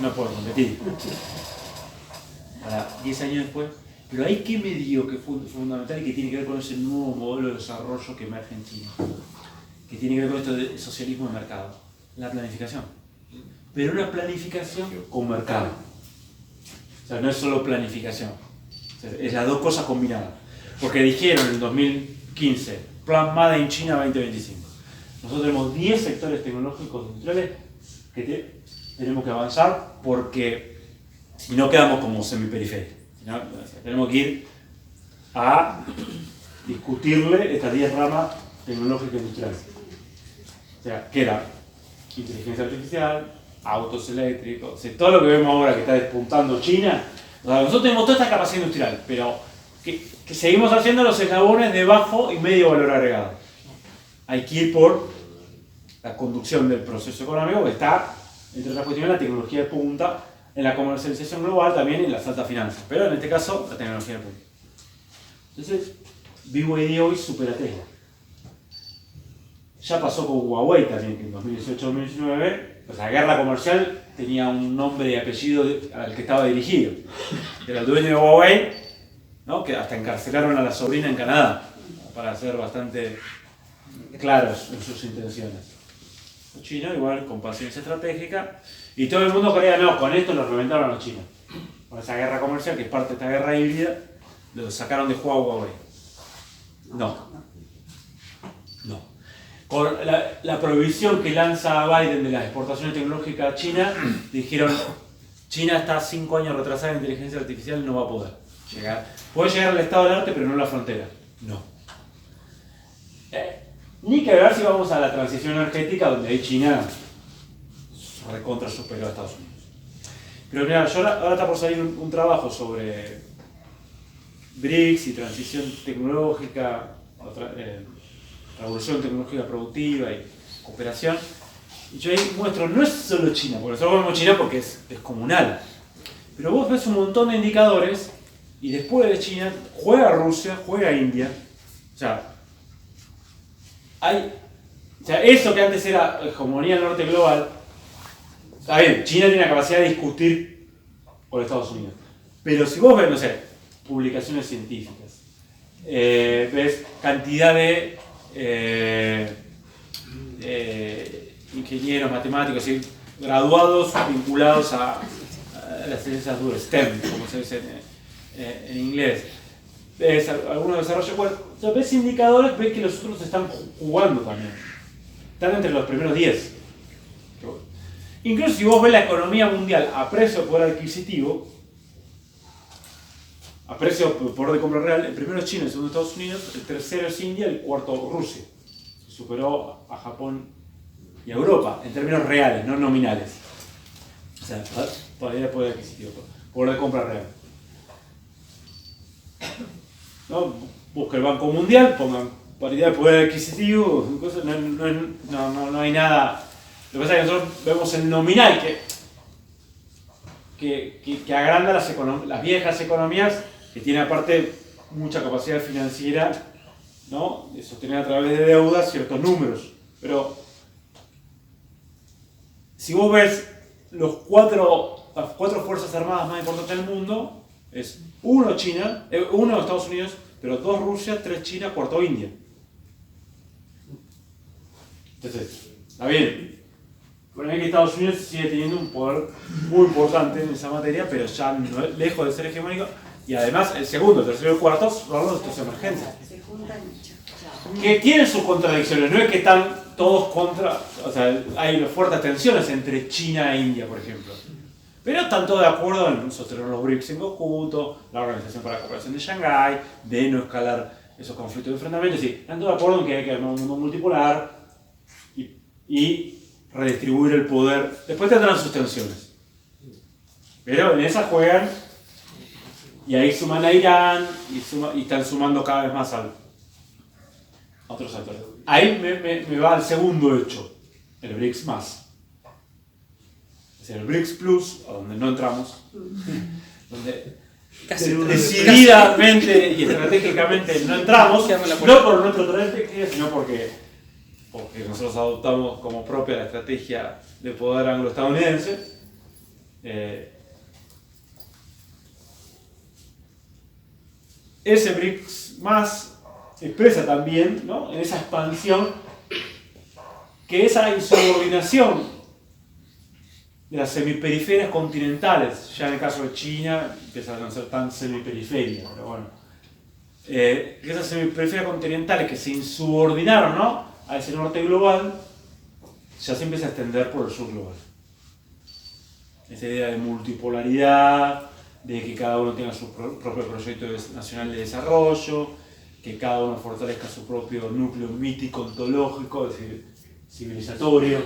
No puedo competir. Ahora, 10 años después, pero ahí qué me dio que fue fundamental y que tiene que ver con ese nuevo modelo de desarrollo que emerge en China, que tiene que ver con esto de socialismo de mercado, la planificación. Pero una planificación con mercado. O sea, no es solo planificación, o sea, es las dos cosas combinadas. Porque dijeron en el 2015, Plan Made in China 2025. Nosotros tenemos 10 sectores tecnológicos industriales que tenemos que avanzar porque si no quedamos como semiperiférica. ¿No? Tenemos que ir a discutirle estas 10 ramas tecnológicas industriales. O sea, que era inteligencia artificial, autos eléctricos, o sea, todo lo que vemos ahora que está despuntando China. O sea, nosotros tenemos toda esta capacidad industrial, pero que seguimos haciendo los eslabones de bajo y medio valor agregado. Hay que ir por la conducción del proceso económico, que está, entre otras cuestiones, la tecnología de punta, en la comercialización global, también en las altas finanzas, pero en este caso, la tecnología de punta. Entonces, BYD hoy supera a Tesla. Ya pasó con Huawei también, que en 2018-2019, pues la guerra comercial tenía un nombre y apellido al que estaba dirigido. Era el dueño de Huawei, ¿no? Que hasta encarcelaron a la sobrina en Canadá, para ser bastante claros en sus intenciones. China igual, con paciencia estratégica, y todo el mundo creía, no, con esto los reventaron a los chinos. Con esa guerra comercial, que es parte de esta guerra híbrida, lo sacaron de juego a Huawei. No. Con la prohibición que lanza Biden de las exportaciones tecnológicas a China, dijeron, China está 5 años retrasada en inteligencia artificial y no va a poder llegar. Puede llegar al estado del arte, pero no a la frontera. No. Ni que ver si vamos a la transición energética, donde ahí China recontra superó a Estados Unidos. Pero mira, ahora está por salir un trabajo sobre BRICS y transición tecnológica, revolución tecnológica productiva y cooperación. Y yo ahí muestro, no es solo China, porque nosotros vemos China porque es comunal. Pero vos ves un montón de indicadores y después de China juega Rusia, juega India. O sea, eso que antes era hegemonía del norte global, está bien, China tiene la capacidad de discutir por Estados Unidos. Pero si vos ves, no sé, publicaciones científicas, ves cantidad de ingenieros, matemáticos, graduados vinculados a las ciencias duras, STEM, como se dice en inglés. Ves algunos desarrollos, bueno, ves indicadores, ves que los otros están jugando también. Están entre los primeros 10. Incluso si vos ves la economía mundial a precio de poder adquisitivo, a precio de poder de compra real, el primero es China, el segundo Estados Unidos, el tercero es India, el cuarto Rusia. Superó a Japón y a Europa, en términos reales, no nominales. O sea, todavía poder adquisitivo, poder de compra real. ¿No? Busca el Banco Mundial, pongan paridad de poder adquisitivo, no hay nada. Lo que pasa es que nosotros vemos el nominal que agranda las viejas economías, que tienen aparte mucha capacidad financiera, ¿no? De sostener a través de deuda ciertos números. Pero si vos ves las cuatro fuerzas armadas más importantes del mundo, es 1 China, 1 Estados Unidos, pero 2 Rusia, 3 China, 4 India. Entonces, está bien. Por ahí que Estados Unidos sigue teniendo un poder muy importante en esa materia, pero ya no, lejos de ser hegemónico. Y además, el segundo, el tercero y el cuarto son los estos emergentes. Que tienen sus contradicciones, no es que están todos contra, o sea, hay fuertes tensiones entre China e India, por ejemplo. Pero están todos de acuerdo en sostener los BRICS en conjunto, la Organización para la Cooperación de Shanghái, de no escalar esos conflictos de enfrentamiento. Sí, están todos de acuerdo en que hay que armar un mundo multipolar y redistribuir el poder. Después tendrán sus tensiones. Pero en esas juegan, y ahí suman a Irán, y están sumando cada vez más a otros actores. Ahí me va al segundo hecho, el BRICS más. Es decir, el BRICS Plus, a donde no entramos, donde decididamente y estratégicamente no entramos, no por nuestra estrategia, sino porque nosotros adoptamos como propia la estrategia de poder anglo-estadounidense. Ese BRICS más se expresa también, ¿no?, en esa expansión, que esa insubordinación de las semiperiferias continentales, ya en el caso de China empieza a no ser tan semiperiferia, pero bueno, esas semiperiferias continentales que se insubordinaron, ¿no?, a ese norte global, ya se empieza a extender por el sur global. Esa idea de multipolaridad, de que cada uno tenga su propio proyecto nacional de desarrollo, que cada uno fortalezca su propio núcleo mítico, ontológico, es decir, civilizatorio,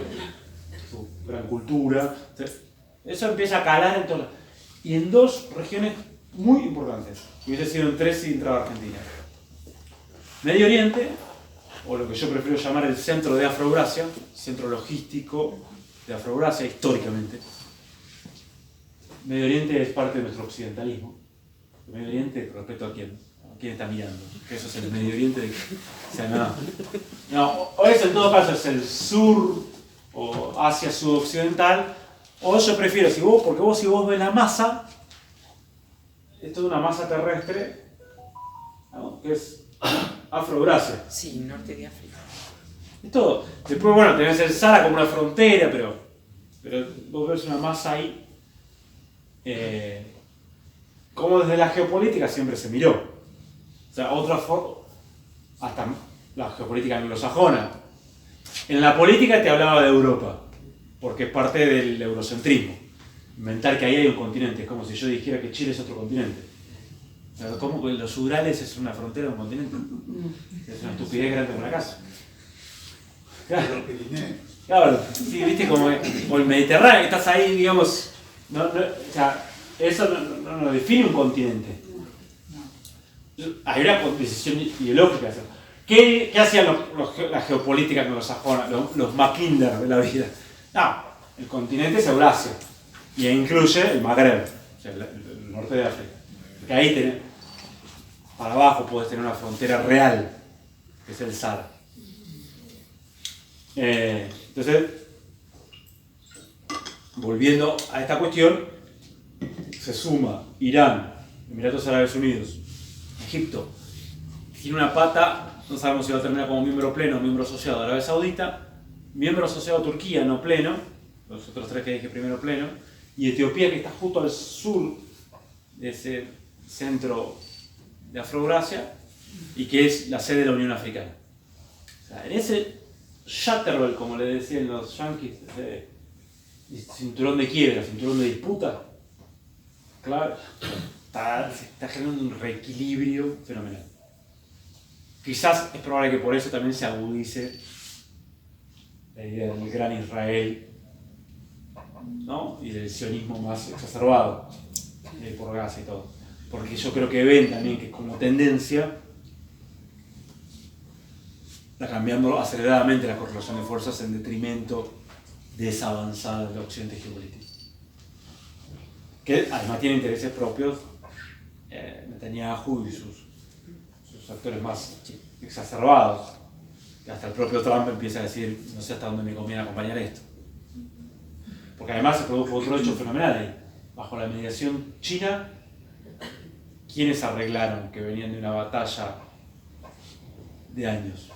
su gran cultura. Entonces, eso empieza a calar en todas, y en dos regiones muy importantes. Hubiese sido en tres si entraba Argentina. Medio Oriente, o lo que yo prefiero llamar el centro de Afroeurasia, centro logístico de Afroeurasia históricamente. Medio Oriente es parte de nuestro occidentalismo. El Medio Oriente, respecto a quién está mirando, que eso es el Medio Oriente. O sea, no, o eso en todo caso es el sur o Asia sudoccidental, o yo prefiero, porque si vos ves la masa, esto es una masa terrestre, ¿no?, que es Afroeurasia. Sí, norte de África. Es todo. Después, bueno, tenés el Sahara como una frontera, pero vos ves una masa ahí. Como desde la geopolítica siempre se miró. O sea, otra forma, hasta la geopolítica anglosajona. En la política te hablaba de Europa, porque es parte del eurocentrismo. Inventar que ahí hay un continente, es como si yo dijera que Chile es otro continente. O sea, ¿cómo que los Urales es una frontera de un continente? Es una estupidez grande como la casa. Claro, sí, viste, como el Mediterráneo, estás ahí, digamos. O sea, eso no define un continente. Hay una decisión ideológica. ¿Qué hacían la geopolítica anglosajona, los Mackinder de la vida? No, el continente es Eurasia, y incluye el Magreb, o sea, el norte de África. Porque ahí para abajo puedes tener una frontera real, que es el Sahara. Entonces, volviendo a esta cuestión, se suma Irán, Emiratos Árabes Unidos, Egipto. Tiene una pata, no sabemos si va a terminar como miembro pleno o miembro asociado de Arabia Saudita, miembro asociado a Turquía, no pleno, los otros tres que dije primero pleno, y Etiopía, que está justo al sur de ese centro de Afroeurasia y que es la sede de la Unión Africana. O sea, en ese Shatterbell, como le decían los yanquis, cinturón de quiebra, cinturón de disputa, claro, se está generando un reequilibrio fenomenal. Quizás es probable que por eso también se agudice la idea del gran Israel, ¿no?, y del sionismo más exacerbado por Gaza y todo. Porque yo creo que ven también que como tendencia está cambiando aceleradamente la correlación de fuerzas en detrimento de esa avanzada del occidente geopolítico. Que además tiene intereses propios, Netanyahu y sus actores más exacerbados. Que hasta el propio Trump empieza a decir, no sé hasta dónde me conviene acompañar esto. Porque además se produjo otro hecho fenomenal ahí. Bajo la mediación china, ¿quiénes arreglaron que venían de una batalla de años?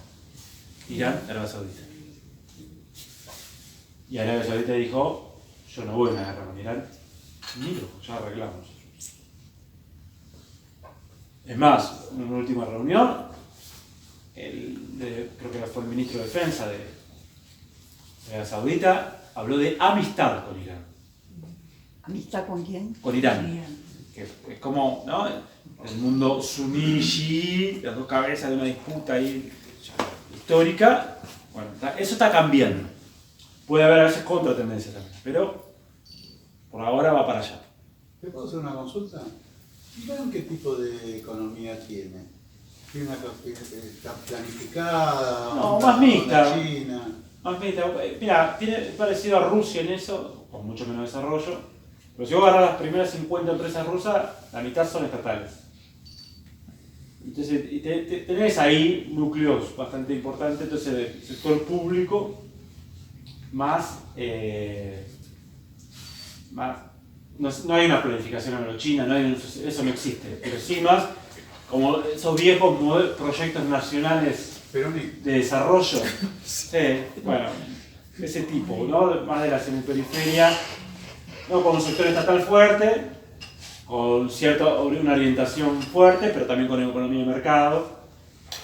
Irán, Arabia Saudita. Y Arabia Saudita dijo, yo no voy a una guerra con Irán, ni lo, ya arreglamos. Es más, en una última reunión, creo que fue el ministro de Defensa de Arabia Saudita, habló de amistad con Irán. ¿Amistad con quién? Con Irán. Que es como, ¿no?, el mundo suní, chií, las dos cabezas de una disputa ahí histórica. Bueno, eso está cambiando. Puede haber a veces contratendencias también, pero por ahora va para allá. ¿Te puedo hacer una consulta? ¿Irán qué tipo de economía tiene? ¿Tiene una está planificada? No, onda- más mixta. onda China. Más mira, tiene parecido a Rusia en eso, con mucho menos desarrollo. Pero si vos agarrás las primeras 50 empresas rusas, la mitad son estatales. Entonces, tenés ahí núcleos bastante importantes, entonces del sector público más no hay una planificación agrochina, eso no existe, pero sí más como esos viejos proyectos nacionales Peronista. de desarrollo, sí, bueno, ese tipo, ¿no? Más de la semiperiferia, ¿no? Con un sector estatal fuerte, con una orientación fuerte, pero también con economía de mercado,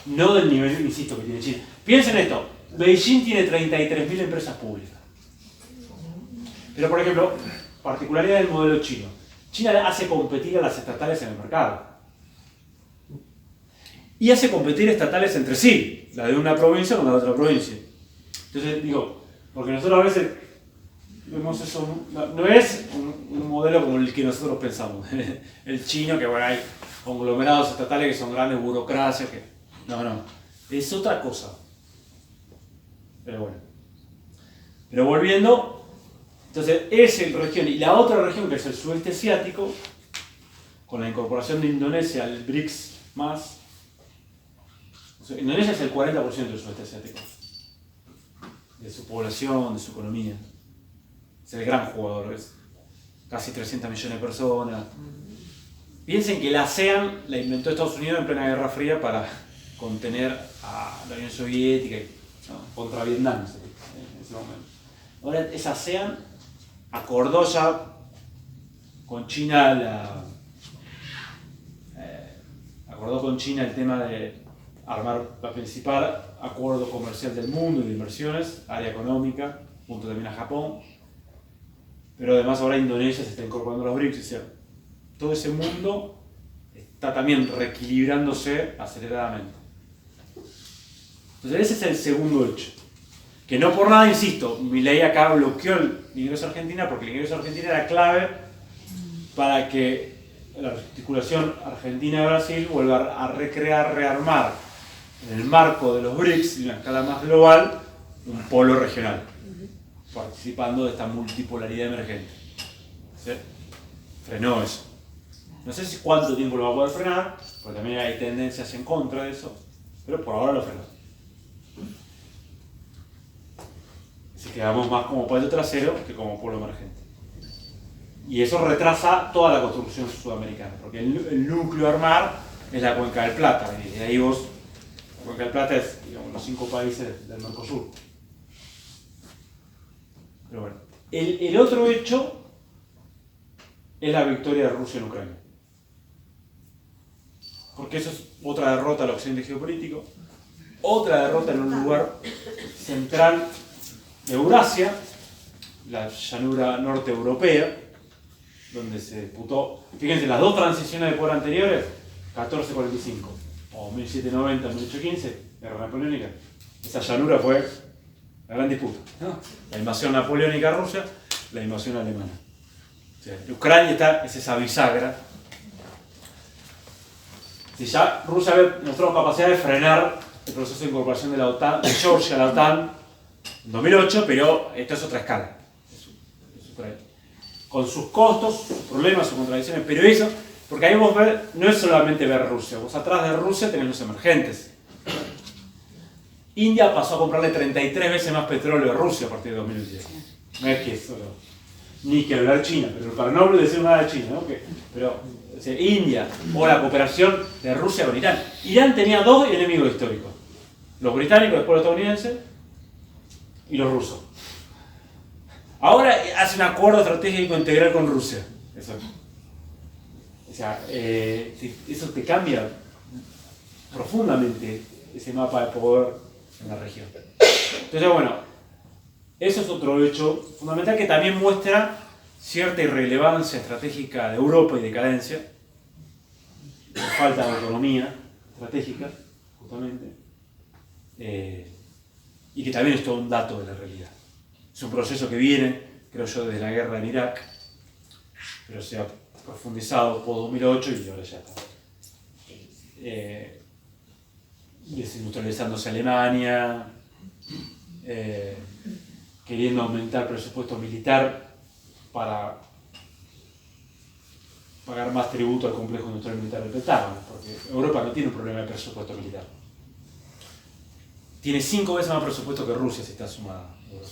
no del nivel, insisto, que tiene China. Piensen esto, Beijing tiene 33.000 empresas públicas, pero por ejemplo, particularidad del modelo chino, China hace competir a las estatales en el mercado. Y hace competir estatales entre sí, la de una provincia con la de otra provincia. Entonces digo, porque nosotros a veces vemos eso, no es un modelo como el que nosotros pensamos, el chino, que bueno, hay conglomerados estatales que son grandes burocracias, que no, es otra cosa. Pero bueno. Pero volviendo, entonces esa región y la otra región que es el sudeste asiático, con la incorporación de Indonesia al BRICS más, Indonesia es el 40% del sudeste asiático, de su población, de su economía. Es el gran jugador, es casi 300 millones de personas. Piensen que la ASEAN la inventó Estados Unidos en plena Guerra Fría para contener a la Unión Soviética, ¿no? Contra Vietnam en ese momento. Ahora esa ASEAN acordó ya con China acordó con China el tema de armar la principal acuerdo comercial del mundo y de inversiones, área económica, junto también a Japón. Pero además ahora Indonesia se está incorporando a los BRICS, es decir, todo ese mundo está también reequilibrándose aceleradamente. Entonces ese es el segundo hecho. Que no por nada, insisto, Milei acá bloqueó el ingreso a Argentina porque el ingreso a Argentina era clave para que la articulación Argentina-Brasil vuelva a recrear, rearmar en el marco de los BRICS y una escala más global un polo regional, participando de esta multipolaridad emergente. ¿Sí? Frenó eso. No sé si cuánto tiempo lo va a poder frenar, porque también hay tendencias en contra de eso, pero por ahora lo frenó. Así que vamos más como patio trasero que como polo emergente. Y eso retrasa toda la construcción sudamericana, porque el núcleo a armar es la Cuenca del Plata, y de ahí la Cuenca del Plata es, digamos, los 5 países del Mercosur. Pero bueno, el otro hecho es la victoria de Rusia en Ucrania. Porque eso es otra derrota al occidente geopolítico, otra derrota en un lugar central de Eurasia, la llanura norte europea, donde se disputó, fíjense, las dos transiciones de poder anteriores, 1445 o 1790, 1815, guerra napoleónica, esa llanura fue la gran disputa, ¿no? La invasión napoleónica a Rusia, la invasión alemana. O sea, Ucrania es esa bisagra. Si ya Rusia había mostrado capacidad de frenar el proceso de incorporación de la OTAN, de Georgia a la OTAN en 2008, pero esto es otra escala. Es Ucrania. Con sus costos, sus problemas, sus contradicciones, pero eso, porque ahí vos ves, no es solamente ver Rusia, vos atrás de Rusia tenés los emergentes. India pasó a comprarle 33 veces más petróleo a Rusia a partir de 2010. No es que eso, ni que hablar China, pero para no decir nada de China, ¿no? Pero o sea, India o la cooperación de Rusia con Irán. Irán tenía dos enemigos históricos, los británicos, después los estadounidenses, y los rusos. Ahora hace un acuerdo estratégico integral con Rusia. Eso. O sea, eso te cambia profundamente ese mapa de poder en la región. Entonces, bueno, eso es otro hecho fundamental que también muestra cierta irrelevancia estratégica de Europa y decadencia, falta de autonomía estratégica, justamente, y que también es todo un dato de la realidad. Es un proceso que viene, creo yo, desde la guerra en Irak, pero se ha profundizado por 2008 y ahora ya está desindustrializándose Alemania, queriendo aumentar el presupuesto militar para pagar más tributo al complejo industrial militar del Pentágono, porque Europa no tiene un problema de presupuesto militar. Tiene 5 veces más presupuesto que Rusia si está sumada a Europa.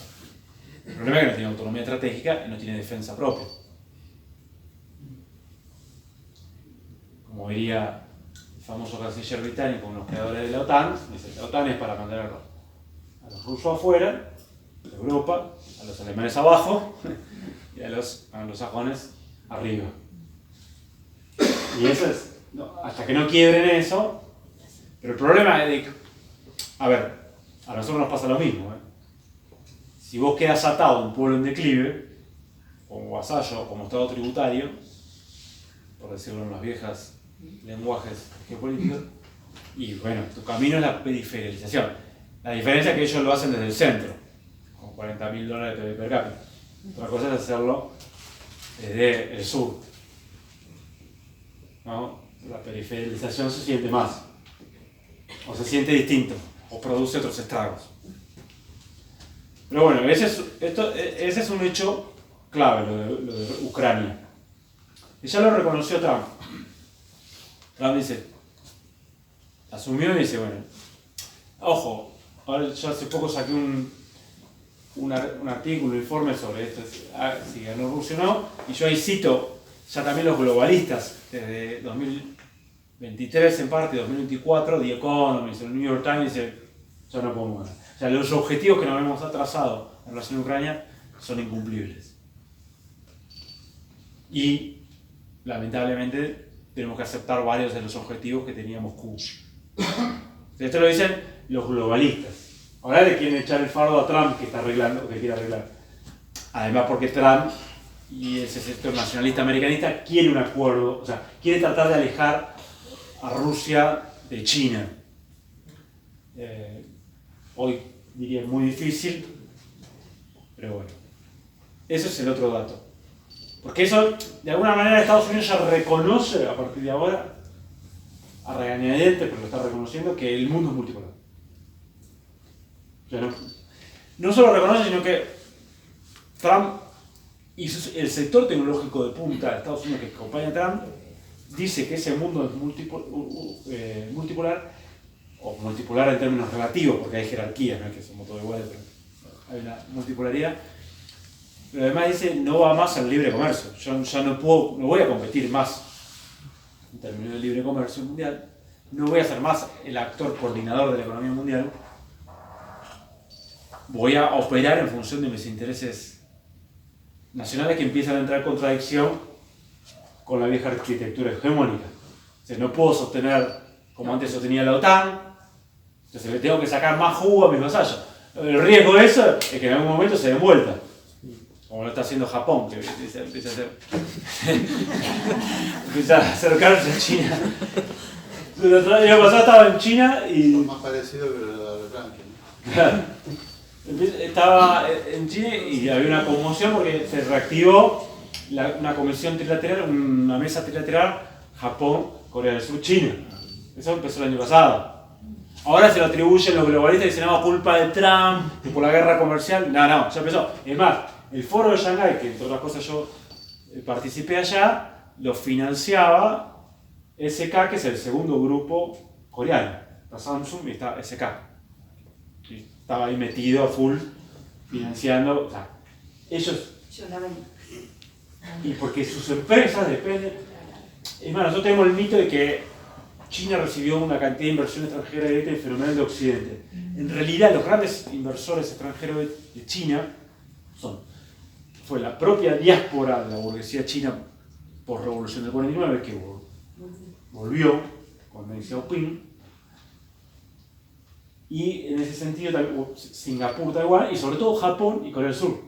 El problema es que no tiene autonomía estratégica y no tiene defensa propia. Como diría el famoso canciller británico, unos creadores de la OTAN, dice, la OTAN es para mantener a los rusos afuera, a Europa, a los alemanes abajo y a los anglosajones arriba. Y eso es, no, hasta que no quiebren eso, pero el problema es de, a ver, a nosotros nos pasa lo mismo, ¿eh? Si vos quedas atado a un pueblo en declive, como vasallo o como estado tributario, por decirlo en los viejos lenguajes geopolíticos, y bueno, tu camino es la periferización. La diferencia es que ellos lo hacen desde el centro, con $40.000 de per cápita. Otra cosa es hacerlo desde el sur, ¿no? La periferización se siente más, o se siente distinto, o produce otros estragos. Pero bueno, ese es un hecho clave, lo de Ucrania. Y ya lo reconoció Trump. Trump dice, asumió y dice, bueno, ojo, ahora yo hace poco saqué un artículo, un informe sobre esto, si ganó Rusia o no, y yo ahí cito ya también los globalistas, desde 2023 en parte, 2024, The Economist, el New York Times, dice, ya no podemos ganar. O sea, los objetivos que nos hemos trazado en relación a Ucrania son incumplibles. Y, lamentablemente, tenemos que aceptar varios de los objetivos que tenía Moscú. Esto lo dicen los globalistas. Ahora le quieren echar el fardo a Trump, que está arreglando, que quiere arreglar. Además, porque Trump y ese sector nacionalista americanista quiere un acuerdo, o sea, quiere tratar de alejar a Rusia de China. Hoy diría muy difícil, pero bueno. Ese es el otro dato. Porque eso, de alguna manera, Estados Unidos ya reconoce, a partir de ahora, a regañadientes, pero lo está reconociendo, que el mundo es multipolar. O sea, no solo reconoce, sino que Trump y el sector tecnológico de punta de Estados Unidos que acompaña a Trump dice que ese mundo es multipolar, o multipolar en términos relativos, porque hay jerarquías, no es que somos todos iguales, pero hay una multipolaridad. Pero además dice, no va más al libre comercio. Yo ya no voy a competir más en términos del libre comercio mundial, no voy a ser más el actor coordinador de la economía mundial, voy a operar en función de mis intereses nacionales que empiezan a entrar en contradicción con la vieja arquitectura hegemónica. O sea, no puedo sostener como antes sostenía la OTAN, entonces le tengo que sacar más jugo a mis vasallos. El riesgo de eso es que en algún momento se den vuelta. Como lo está haciendo Japón, que empieza a acercarse a China. El año pasado estaba en China y... Más parecido que lo de Francia, ¿no? Claro. Estaba en China y había una conmoción porque se reactivó una comisión trilateral, una mesa trilateral Japón, Corea del Sur, China. Eso empezó el año pasado. Ahora se lo atribuyen los globalistas y dicen, no, culpa de Trump, por la guerra comercial. No, ya empezó. Es más, el foro de Shanghái, que entre otras cosas yo participé allá, lo financiaba SK, que es el segundo grupo coreano. Está Samsung y está SK. Y estaba ahí metido a full, financiando. O sea, ellos... Y porque sus empresas dependen... Es más, nosotros tenemos el mito de que China recibió una cantidad de inversión extranjera directa y fenomenal de Occidente. En realidad, los grandes inversores extranjeros de China fue la propia diáspora de la burguesía china post-revolución del 49, que volvió con Deng Xiaoping, y en ese sentido Singapur, Taiwán y sobre todo Japón y Corea del Sur.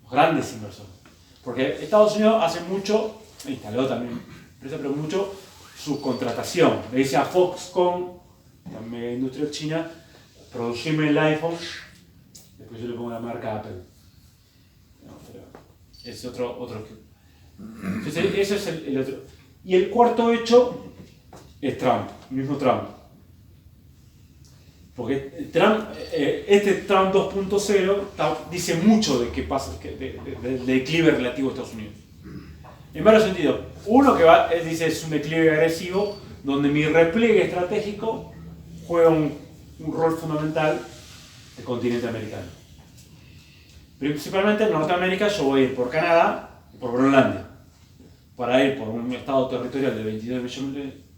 Los grandes inversores. Porque Estados Unidos hace mucho, instaló también, pero mucho subcontratación. Le dice a Foxconn, la mega industria china, producirme el iPhone Después yo le pongo la marca Apple. No, pero es otro. Entonces, eso es el otro. Y el cuarto hecho es Trump, el mismo Trump. Porque Trump, este Trump 2.0 dice mucho de qué pasa, del declive relativo a Estados Unidos. En varios sentidos. Uno que dice es un declive agresivo, donde mi repliegue estratégico juega un rol fundamental del continente americano. Principalmente en Norteamérica yo voy a ir por Canadá y por Groenlandia, para ir por un estado territorial de 22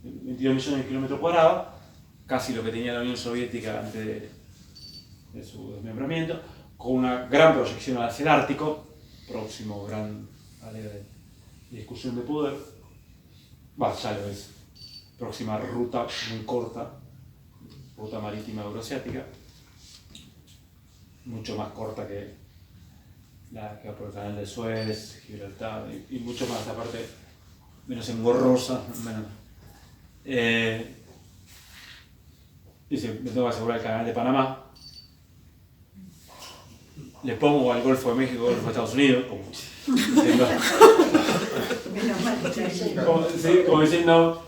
millones de kilómetros cuadrados, casi lo que tenía la Unión Soviética antes de su desmembramiento, con una gran proyección hacia el Ártico, próximo gran área de discusión de poder. Ya lo es. Próxima ruta muy corta, ruta marítima euroasiática, mucho más corta que la que va por el canal de Suez, Gibraltar, y mucho más, aparte, menos engorrosa, menos. Dice, me tengo que asegurar el canal de Panamá. Le pongo al Golfo de México, Golfo de Estados Unidos, como diciendo,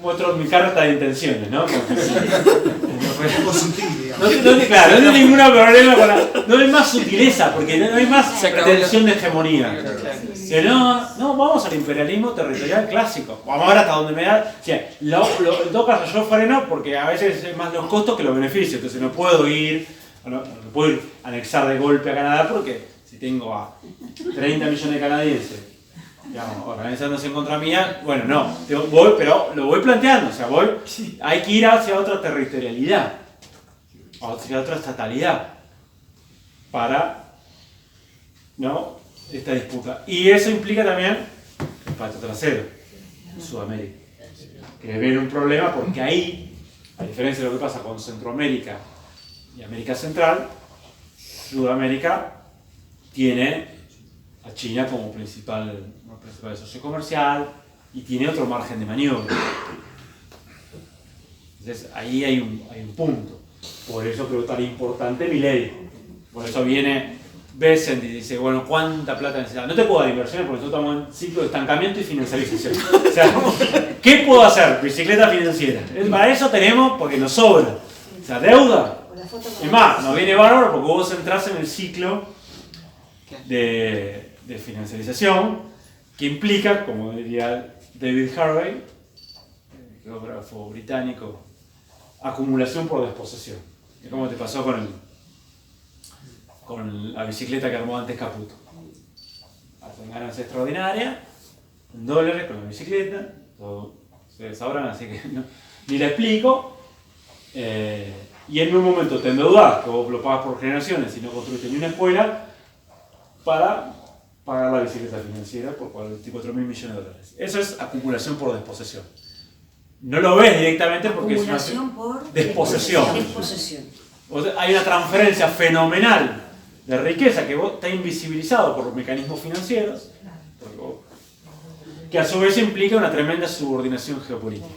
muestro mi carta de intenciones, ¿no? Claro, no hay ningún problema con no hay más sutileza, porque no hay más pretensión de hegemonía. No, vamos al imperialismo territorial clásico. Vamos a ver hasta dónde me da. O sea, en todo caso yo freno porque a veces es más los costos que los beneficios. Entonces no puedo ir a anexar de golpe a Canadá porque si tengo a 30 millones de canadienses, digamos, organizándose en contra mía, bueno, no, pero lo voy planteando, o sea, hay que ir hacia otra territorialidad, hacia otra estatalidad, para, esta disputa. Y eso implica también el patio trasero, Sudamérica, que viene un problema porque ahí, a diferencia de lo que pasa con Centroamérica y América Central, Sudamérica tiene a China como principal socio comercial y tiene otro margen de maniobra. Entonces ahí hay un punto. Por eso creo tan importante Milei. Por eso viene Bessent y dice, bueno, ¿cuánta plata necesitas? No te puedo dar inversiones porque nosotros estamos en ciclo de estancamiento y financiarización. O sea, ¿qué puedo hacer? Bicicleta financiera. Para eso tenemos, porque nos sobra. O sea, deuda. Es más, nos viene bárbaro porque vos entrás en el ciclo de financiarización que implica, como diría David Harvey, geógrafo británico, acumulación por desposesión. Es como te pasó con la bicicleta que armó antes Caputo. Hacen ganancia extraordinaria, en dólares con la bicicleta, todo ustedes sabrán, así que ni la explico. Y en un momento te endeudás, que vos lo pagas por generaciones y no construiste ni una escuela, para pagar la bicicleta financiera por 44.000 millones de dólares. Eso es acumulación por desposesión. No lo ves directamente porque es una desposesión. O sea, hay una transferencia fenomenal de riqueza que está invisibilizado por los mecanismos financieros, que a su vez implica una tremenda subordinación geopolítica.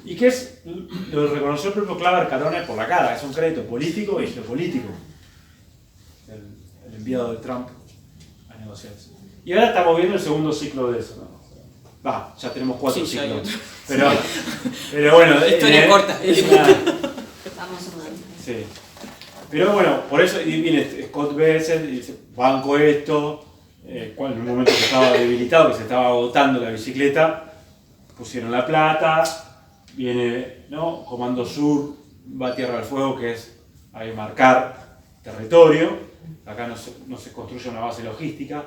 Y que lo reconoció el propio Claver Carone por la cara, es un crédito político y geopolítico. El enviado de Trump a negociar eso. Y ahora estamos viendo el segundo ciclo de eso, ¿no? Ya tenemos 4 ciclos. Pero bueno, historia corta. Sí. Pero bueno, por eso viene Scott Bessent y dice, banco esto, en un momento que estaba debilitado, que se estaba agotando la bicicleta, pusieron la plata, viene, Comando Sur, va a Tierra del Fuego, que es ahí marcar territorio, acá no se construye una base logística,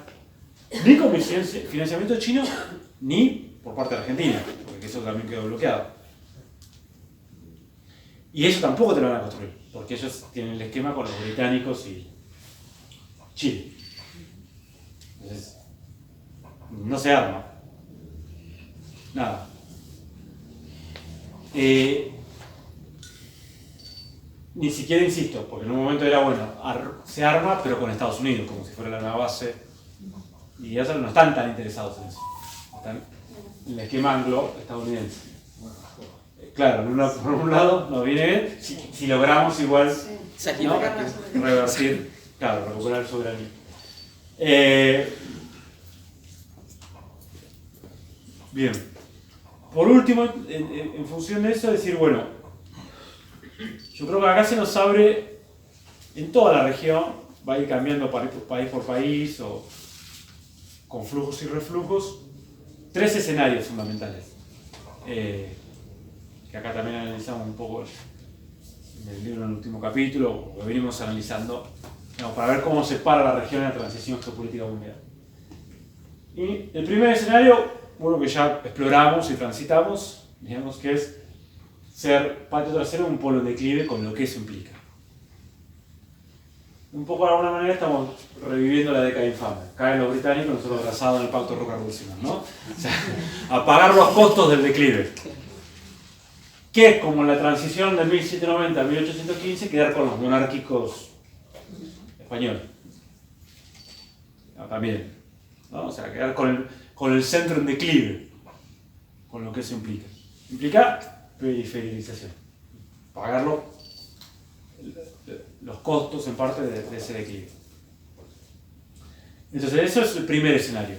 ni con financiamiento chino, ni por parte de Argentina, porque eso también quedó bloqueado. Y eso tampoco te lo van a construir, porque ellos tienen el esquema con los británicos y Chile. Entonces, no se arma. Nada. Ni siquiera insisto, porque en un momento era bueno, se arma, pero con Estados Unidos, como si fuera la nueva base. Y ellos no están tan interesados en eso. Están en el esquema anglo-estadounidense. claro, por un lado nos viene bien, si logramos igual, Salir ¿no? rápido. Revertir, claro, recuperar soberanía. Bien. Por último, en función de eso, decir, bueno, yo creo que acá se nos abre en toda la región, va a ir cambiando país por país o con flujos y reflujos, 3 escenarios fundamentales. Que acá también analizamos un poco en el libro, en el último capítulo, lo venimos analizando, digamos, para ver cómo se para la región en la transición geopolítica mundial. Y el primer escenario, bueno, que ya exploramos y transitamos, digamos que es ser patio trasero un polo en declive con lo que eso implica. Un poco de alguna manera estamos reviviendo la década infame. Caen los británicos, nosotros abrazados en el pacto Roca-Russell, ¿no? O sea, a pagar los costos del declive. Que es como la transición de 1790 a 1815, quedar con los monárquicos españoles. También, ¿no? O sea, quedar con el centro en declive, con lo que eso implica. Implica periferización. Pagarlo, los costos en parte de ese declive. Entonces, eso es el primer escenario.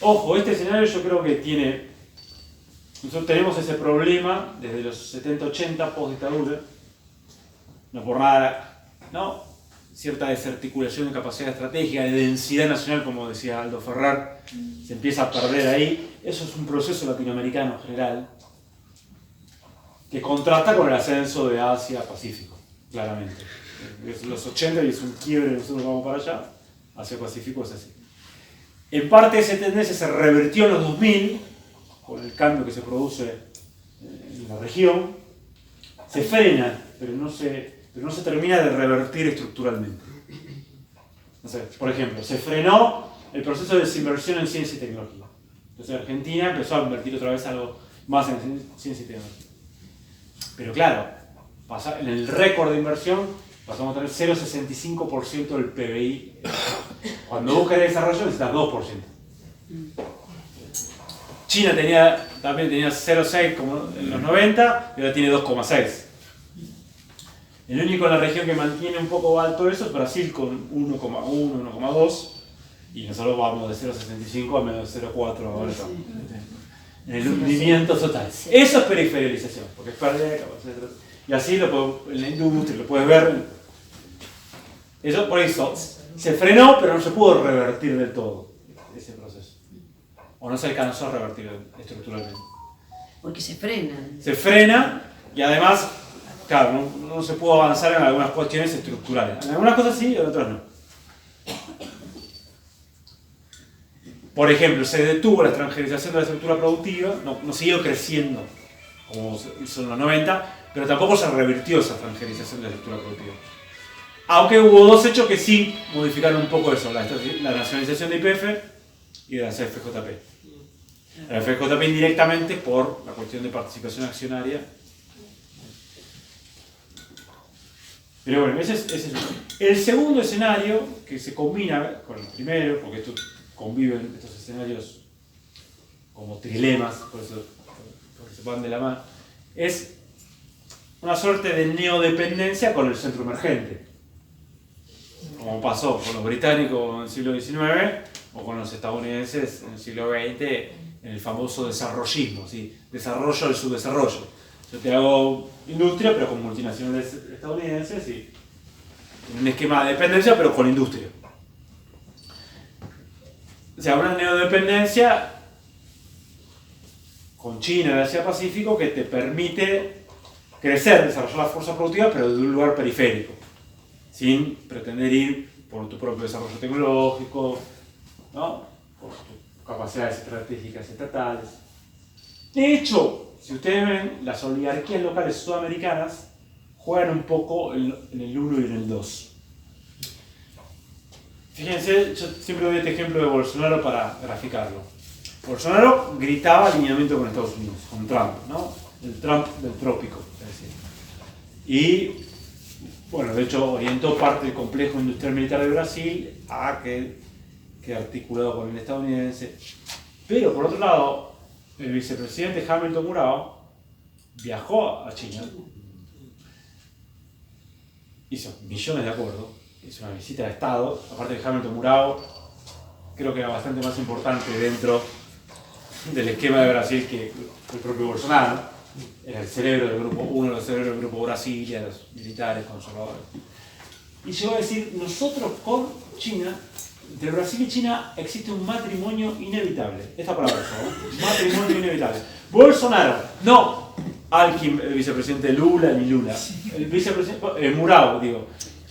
Ojo, este escenario yo creo que tiene... Nosotros tenemos ese problema desde los 70-80 post-dictadura, no por nada, ¿no? Cierta desarticulación de capacidad estratégica, de densidad nacional, como decía Aldo Ferrer, se empieza a perder ahí. Eso es un proceso latinoamericano en general, que contrasta con el ascenso de Asia-Pacífico, claramente. Desde los 80 y es un quiebre, nosotros vamos para allá, Asia-Pacífico es así. En parte esa tendencia se revirtió en los 2000, con el cambio que se produce en la región, se frena, pero no se termina de revertir estructuralmente. No sé, por ejemplo, se frenó el proceso de desinversión en ciencia y tecnología. Entonces Argentina empezó a invertir otra vez algo más en ciencia y tecnología. Pero claro, en el récord de inversión pasamos a tener 0,65% del PBI. Cuando buscas desarrollo necesitas 2%. China también tenía 0,6 como en los 90 y ahora tiene 2,6. El único en la región que mantiene un poco alto eso es Brasil con 1,1, 1,2 y nosotros vamos de 0,65 a menos 0,4 ahora estamos en el hundimiento total. Eso es periferización, porque es pérdida de capacidad. Y así en la industria lo puedes ver. Eso por eso se frenó, pero no se pudo revertir del todo ese proceso. O no se alcanzó a revertir estructuralmente. Porque se frenan. Se frena y además, claro, no se pudo avanzar en algunas cuestiones estructurales. En algunas cosas sí, en otras no. Por ejemplo, se detuvo la extranjerización de la estructura productiva, no siguió creciendo como hizo en los 90, pero tampoco se revirtió esa extranjerización de la estructura productiva. Aunque hubo dos hechos que sí modificaron un poco eso, la nacionalización de YPF y de la CFJP. La FJP indirectamente por la cuestión de participación accionaria. Pero bueno, ese es el segundo escenario que se combina con el primero, porque estos conviven estos escenarios como trilemas, por eso porque se van de la mano, es una suerte de neodependencia con el centro emergente, como pasó con los británicos en el siglo XIX o con los estadounidenses en el siglo XX, en el famoso desarrollismo, ¿sí? Desarrollo del subdesarrollo. Yo te hago industria, pero con multinacionales estadounidenses y un esquema de dependencia, pero con industria. O sea, una neodependencia con China de Asia-Pacífico que te permite crecer, desarrollar las fuerzas productivas, pero de un lugar periférico, sin pretender ir por tu propio desarrollo tecnológico, ¿no? Por tus capacidades estratégicas estatales. De hecho, si ustedes ven, las oligarquías locales sudamericanas juegan un poco en el 1 y en el 2. Fíjense, yo siempre doy este ejemplo de Bolsonaro para graficarlo. Bolsonaro gritaba alineamiento con Estados Unidos, con Trump, ¿no? El Trump del trópico, es decir. Y, bueno, de hecho orientó parte del complejo industrial militar de Brasil a que quede articulado con el estadounidense. Pero, por otro lado, el vicepresidente Hamilton Murao viajó a China, hizo millones de acuerdos, hizo una visita de Estado, aparte de Hamilton Murao, creo que era bastante más importante dentro del esquema de Brasil que el propio Bolsonaro. Era el cerebro del grupo, uno de los cerebros del grupo Brasilia, los militares conservadores. Y llegó a decir, nosotros con China, entre Brasil y China existe un matrimonio inevitable. Esta palabra es matrimonio inevitable. Bolsonaro, no Alckmin, el vicepresidente Lula, ni Lula. El vicepresidente,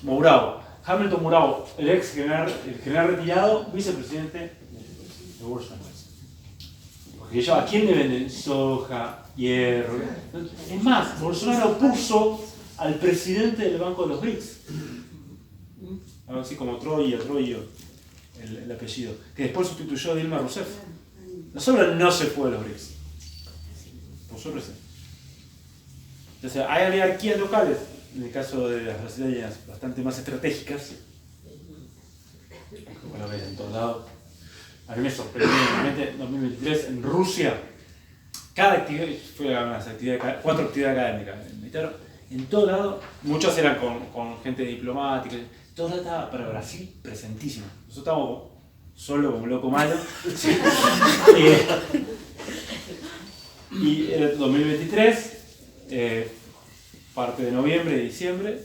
Mourão. Hamilton Murao, el general retirado, vicepresidente de Bolsonaro. Porque ellos, ¿a quién le venden? Soja, hierro. Es más, Bolsonaro puso al presidente del Banco de los BRICS. Algo así como Troyo, el apellido. Que después sustituyó a Dilma Rousseff. No solo no se fue de los BRICS. Por sorpresa. Entonces, hay oligarquías locales, en el caso de las brasileñas, bastante más estratégicas. Como lo ven en todos lados. A mí me sorprendió realmente en 2023 en Rusia, cada actividad, fue unas actividades, 4 actividades académicas, en todo lado, muchos eran con gente diplomática, todo estaba para Brasil presentísimo. Nosotros estábamos solo como loco malo. Y era 2023, parte de noviembre y diciembre,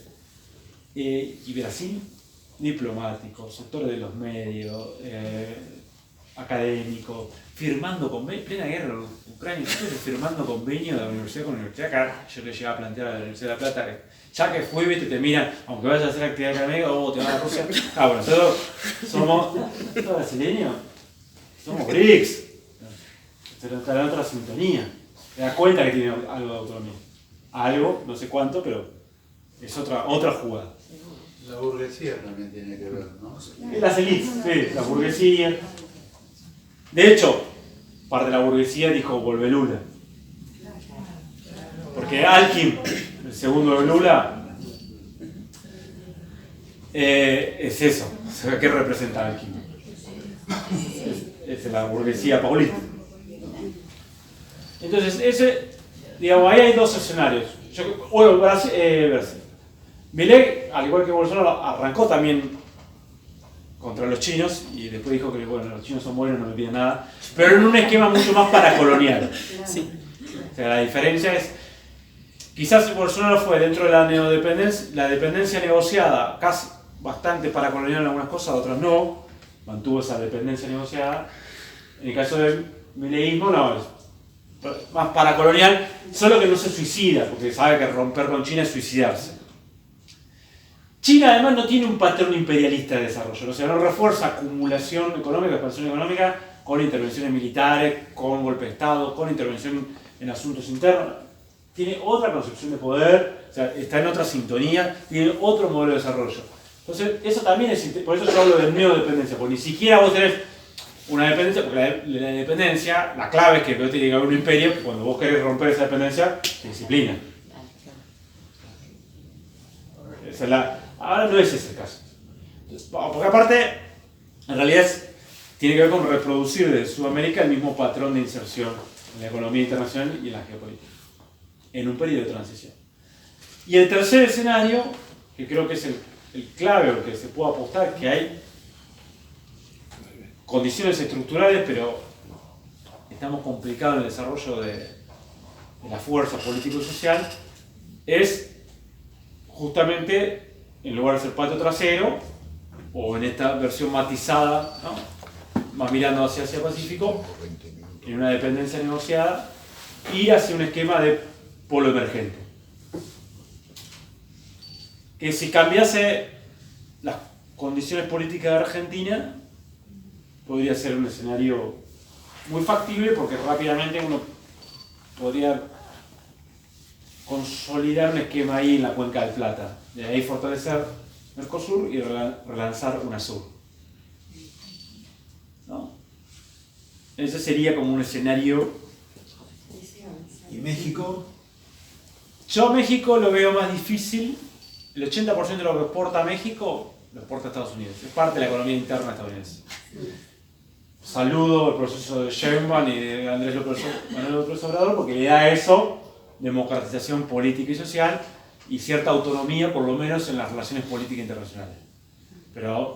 y Brasil diplomático, sectores de los medios, académico, firmando convenios, plena guerra en Ucrania, firmando convenios de la universidad con la universidad. Acá yo le llegué a plantear a la Universidad de La Plata que ya que fui, viste, te miran, aunque vayas a hacer actividad académica, te van a Rusia. Bueno, nosotros somos brasileños, somos BRICS, está en otra sintonía. Te das cuenta que tiene algo de autonomía. Algo, no sé cuánto, pero es otra jugada. La burguesía también tiene que ver, ¿no? Las élites, sí, la burguesía. De hecho, parte de la burguesía dijo vuelve Lula. Porque Alckmin, el segundo de Lula, es eso. ¿Qué representa Alckmin? Es la burguesía paulista. Entonces, digamos, ahí hay dos escenarios. Brasil. Milei, al igual que Bolsonaro, arrancó también contra los chinos y después dijo que bueno, los chinos son buenos, no me piden nada, pero en un esquema mucho más paracolonial. Sí. O sea, la diferencia es, quizás Bolsonaro fue dentro de la dependencia negociada, casi bastante paracolonial en algunas cosas, otras no, mantuvo esa dependencia negociada. En el caso del mileísmo, no, es más paracolonial, solo que no se suicida, porque sabe que romper con China es suicidarse. China además no tiene un patrón imperialista de desarrollo, o sea, no refuerza acumulación económica, expansión económica con intervenciones militares, con golpe de Estado, con intervención en asuntos internos. Tiene otra concepción de poder, o sea, está en otra sintonía, tiene otro modelo de desarrollo. Entonces, eso también es, por eso yo hablo de neodependencia, porque ni siquiera vos tenés una dependencia, porque la dependencia, la clave es que no tiene que haber un imperio, cuando vos querés romper esa dependencia, te disciplina. Ahora no es ese el caso. Porque aparte, en realidad tiene que ver con reproducir desde Sudamérica el mismo patrón de inserción en la economía internacional y en la geopolítica, en un periodo de transición. Y el tercer escenario, que creo que es el clave o el que se puede apostar, que hay condiciones estructurales, pero estamos complicados en el desarrollo de la fuerza político y social, es justamente, en lugar de ser patio trasero, o en esta versión matizada, ¿no?, más mirando hacia Asia Pacífico, en una dependencia negociada, ir hacia un esquema de polo emergente. Que si cambiase las condiciones políticas de Argentina, podría ser un escenario muy factible, porque rápidamente uno podría consolidar un esquema ahí en la cuenca del Plata. De ahí fortalecer Mercosur y relanzar UNASUR, ¿no? Ese sería como un escenario. ¿Y México? Yo México lo veo más difícil. El 80% de lo que exporta México lo exporta a Estados Unidos. Es parte de la economía interna estadounidense. Saludo el proceso de Sheinbaum y de Andrés López Obrador, porque le da eso democratización política y social y cierta autonomía, por lo menos en las relaciones políticas internacionales. Pero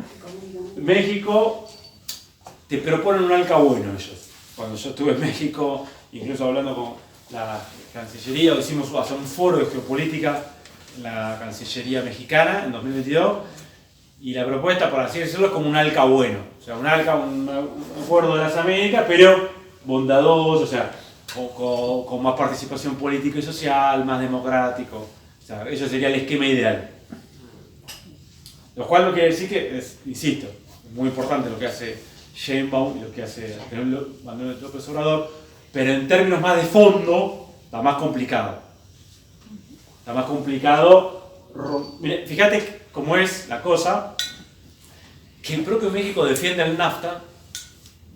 México te proponen un alcahueno ellos. Cuando yo estuve en México, incluso hablando con la Cancillería, hicimos hacer un foro de geopolítica en la Cancillería mexicana en 2022, y la propuesta, por así decirlo, es como un alcahueno. O sea, un acuerdo de las Américas, pero bondadoso, o sea, con más participación política y social, más democrático. O sea, eso sería el esquema ideal. Lo cual no quiere decir que, insisto, es muy importante lo que hace Sheinbaum y lo que hace Manuel López Obrador, pero en términos más de fondo, está más complicado. Está más complicado. Mire, fíjate cómo es la cosa, que el propio México defiende el NAFTA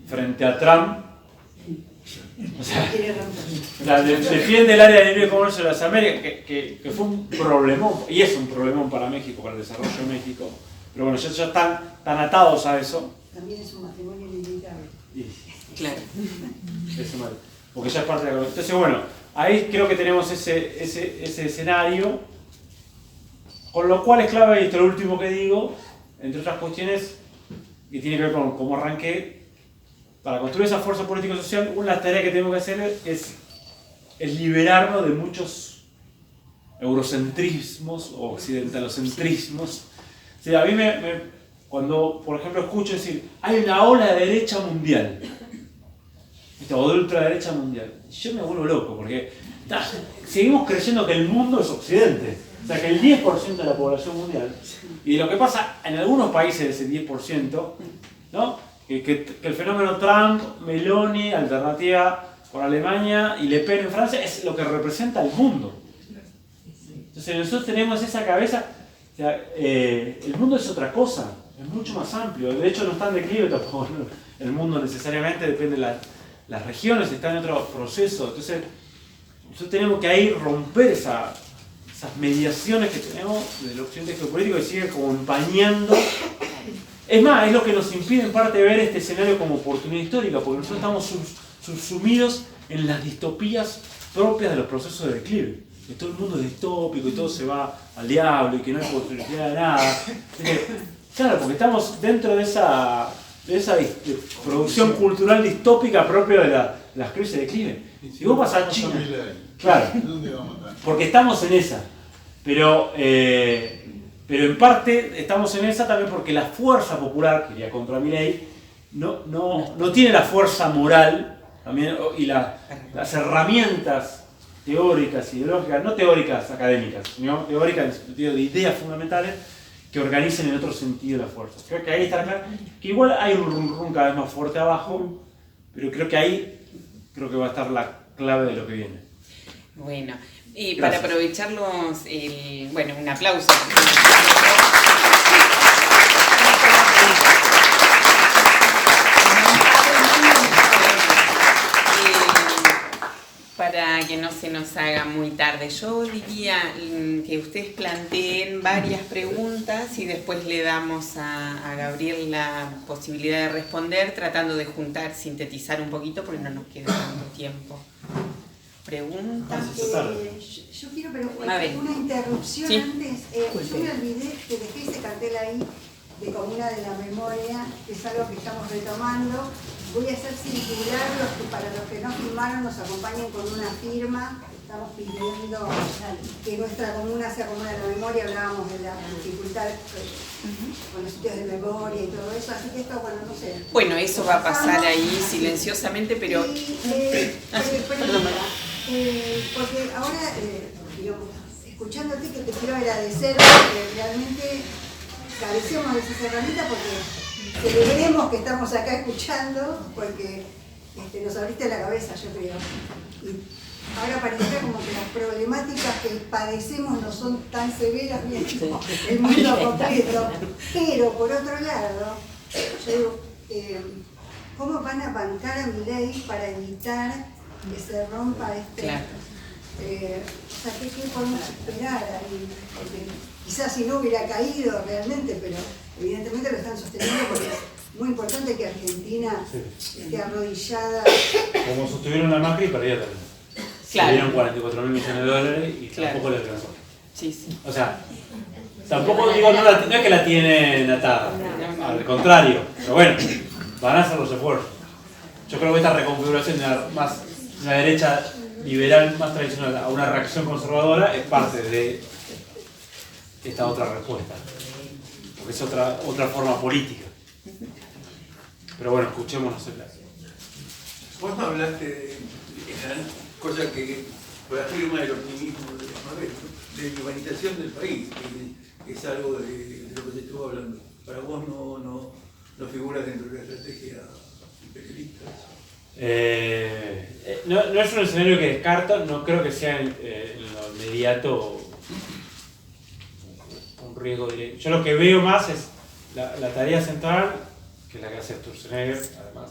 frente a Trump. O sea, defiende el área de libre comercio de las Américas, que fue un problemón, y es un problemón para México, para el desarrollo de México. Pero bueno, ya están tan atados a eso. También es un matrimonio inevitable. Claro. Porque ya es parte de la... Entonces, bueno, ahí creo que tenemos ese escenario, con lo cual es clave, y esto es lo último que digo, entre otras cuestiones, que tiene que ver con cómo arranqué. Para construir esa fuerza político-social, una tarea que tenemos que hacer es liberarnos de muchos eurocentrismos o occidentalocentrismos. O sea, a mí cuando, por ejemplo, escucho decir, hay una ola de derecha mundial, o de ultraderecha mundial, yo me vuelvo loco, porque seguimos creyendo que el mundo es Occidente. O sea, que el 10% de la población mundial, y lo que pasa en algunos países de ese 10%, ¿no? Que el fenómeno Trump, Meloni, alternativa por Alemania y Le Pen en Francia es lo que representa el mundo. Entonces nosotros tenemos esa cabeza, o sea, el mundo es otra cosa, es mucho más amplio. De hecho no está en declive tampoco, ¿no? El mundo necesariamente depende de las regiones, está en otro proceso. Entonces nosotros tenemos que ahí romper esas mediaciones que tenemos del occidente geopolítico que sigue como empañando. Es más, es lo que nos impide en parte ver este escenario como oportunidad histórica, porque nosotros estamos subsumidos en las distopías propias de los procesos de declive. Que todo el mundo es distópico y todo se va al diablo y que no hay posibilidad de nada. Claro, porque estamos dentro de esa producción cultural distópica propia de las crisis de declive. Si vos vas a China, claro, porque estamos en esa, pero en parte estamos en esa también porque la fuerza popular, que iría contra Milei, no tiene la fuerza moral también, y las herramientas teóricas, ideológicas, no teóricas académicas, sino teóricas en el sentido de ideas fundamentales que organicen en otro sentido la fuerza. Creo que ahí está claro, que igual hay un rum cada vez más fuerte abajo, pero creo que ahí va a estar la clave de lo que viene. Bueno, y Gracias. para aprovecharlos, bueno, un aplauso. Para que no se nos haga muy tarde, yo diría que ustedes planteen varias preguntas y después le damos a Gabriel la posibilidad de responder, tratando de juntar, sintetizar un poquito porque no nos queda tanto tiempo. ¿Preguntas? Yo quiero, pero A ver. una interrupción Sí. antes. Yo me olvidé que dejé ese cartel ahí de Comuna de la Memoria, que es algo que estamos retomando. Voy a hacer circular para los que no firmaron nos acompañen con una firma. Estamos pidiendo que nuestra comuna sea Comuna de la Memoria. Hablábamos de la dificultad con los sitios de memoria y todo eso, así que esto, bueno, no sé. Bueno, eso va a pasar ahí silenciosamente, pero... Porque ahora, digamos, escuchándote, que te quiero agradecer, porque realmente carecemos de esas herramientas, porque celebremos que estamos acá escuchando, porque nos abriste la cabeza, yo creo. Y ahora pareciera como que las problemáticas que padecemos no son tan severas bien como el mundo completo. Pero, por otro lado, yo digo, ¿cómo van a bancar a Milei para evitar que se rompa Claro. o sea, ¿qué podemos esperar ahí? Porque quizás si no hubiera caído realmente, pero evidentemente lo están sosteniendo porque es muy importante que Argentina esté arrodillada. Como sostuvieron la Macri y perdía también. Claro. se dieron 44.000 millones de dólares y Claro. tampoco le alcanzó. Sí, sí. O sea, tampoco digo, no es que la tienen atada, al contrario, pero bueno, van a hacer los esfuerzos. Yo creo que esta reconfiguración de una derecha liberal más tradicional a una reacción conservadora es parte de esta otra respuesta, porque es otra forma política. Pero bueno, escuchémonos el caso. Vos me hablaste de cosa que por la firma del optimismo de la humanización del país, que es algo de lo que se estuvo hablando. Para vos no figura dentro de la estrategia imperialista. No es un escenario que descarto, no creo que sea en lo inmediato un riesgo directo. Yo lo que veo más es la tarea central, que es la que hace Sturzenegger, además,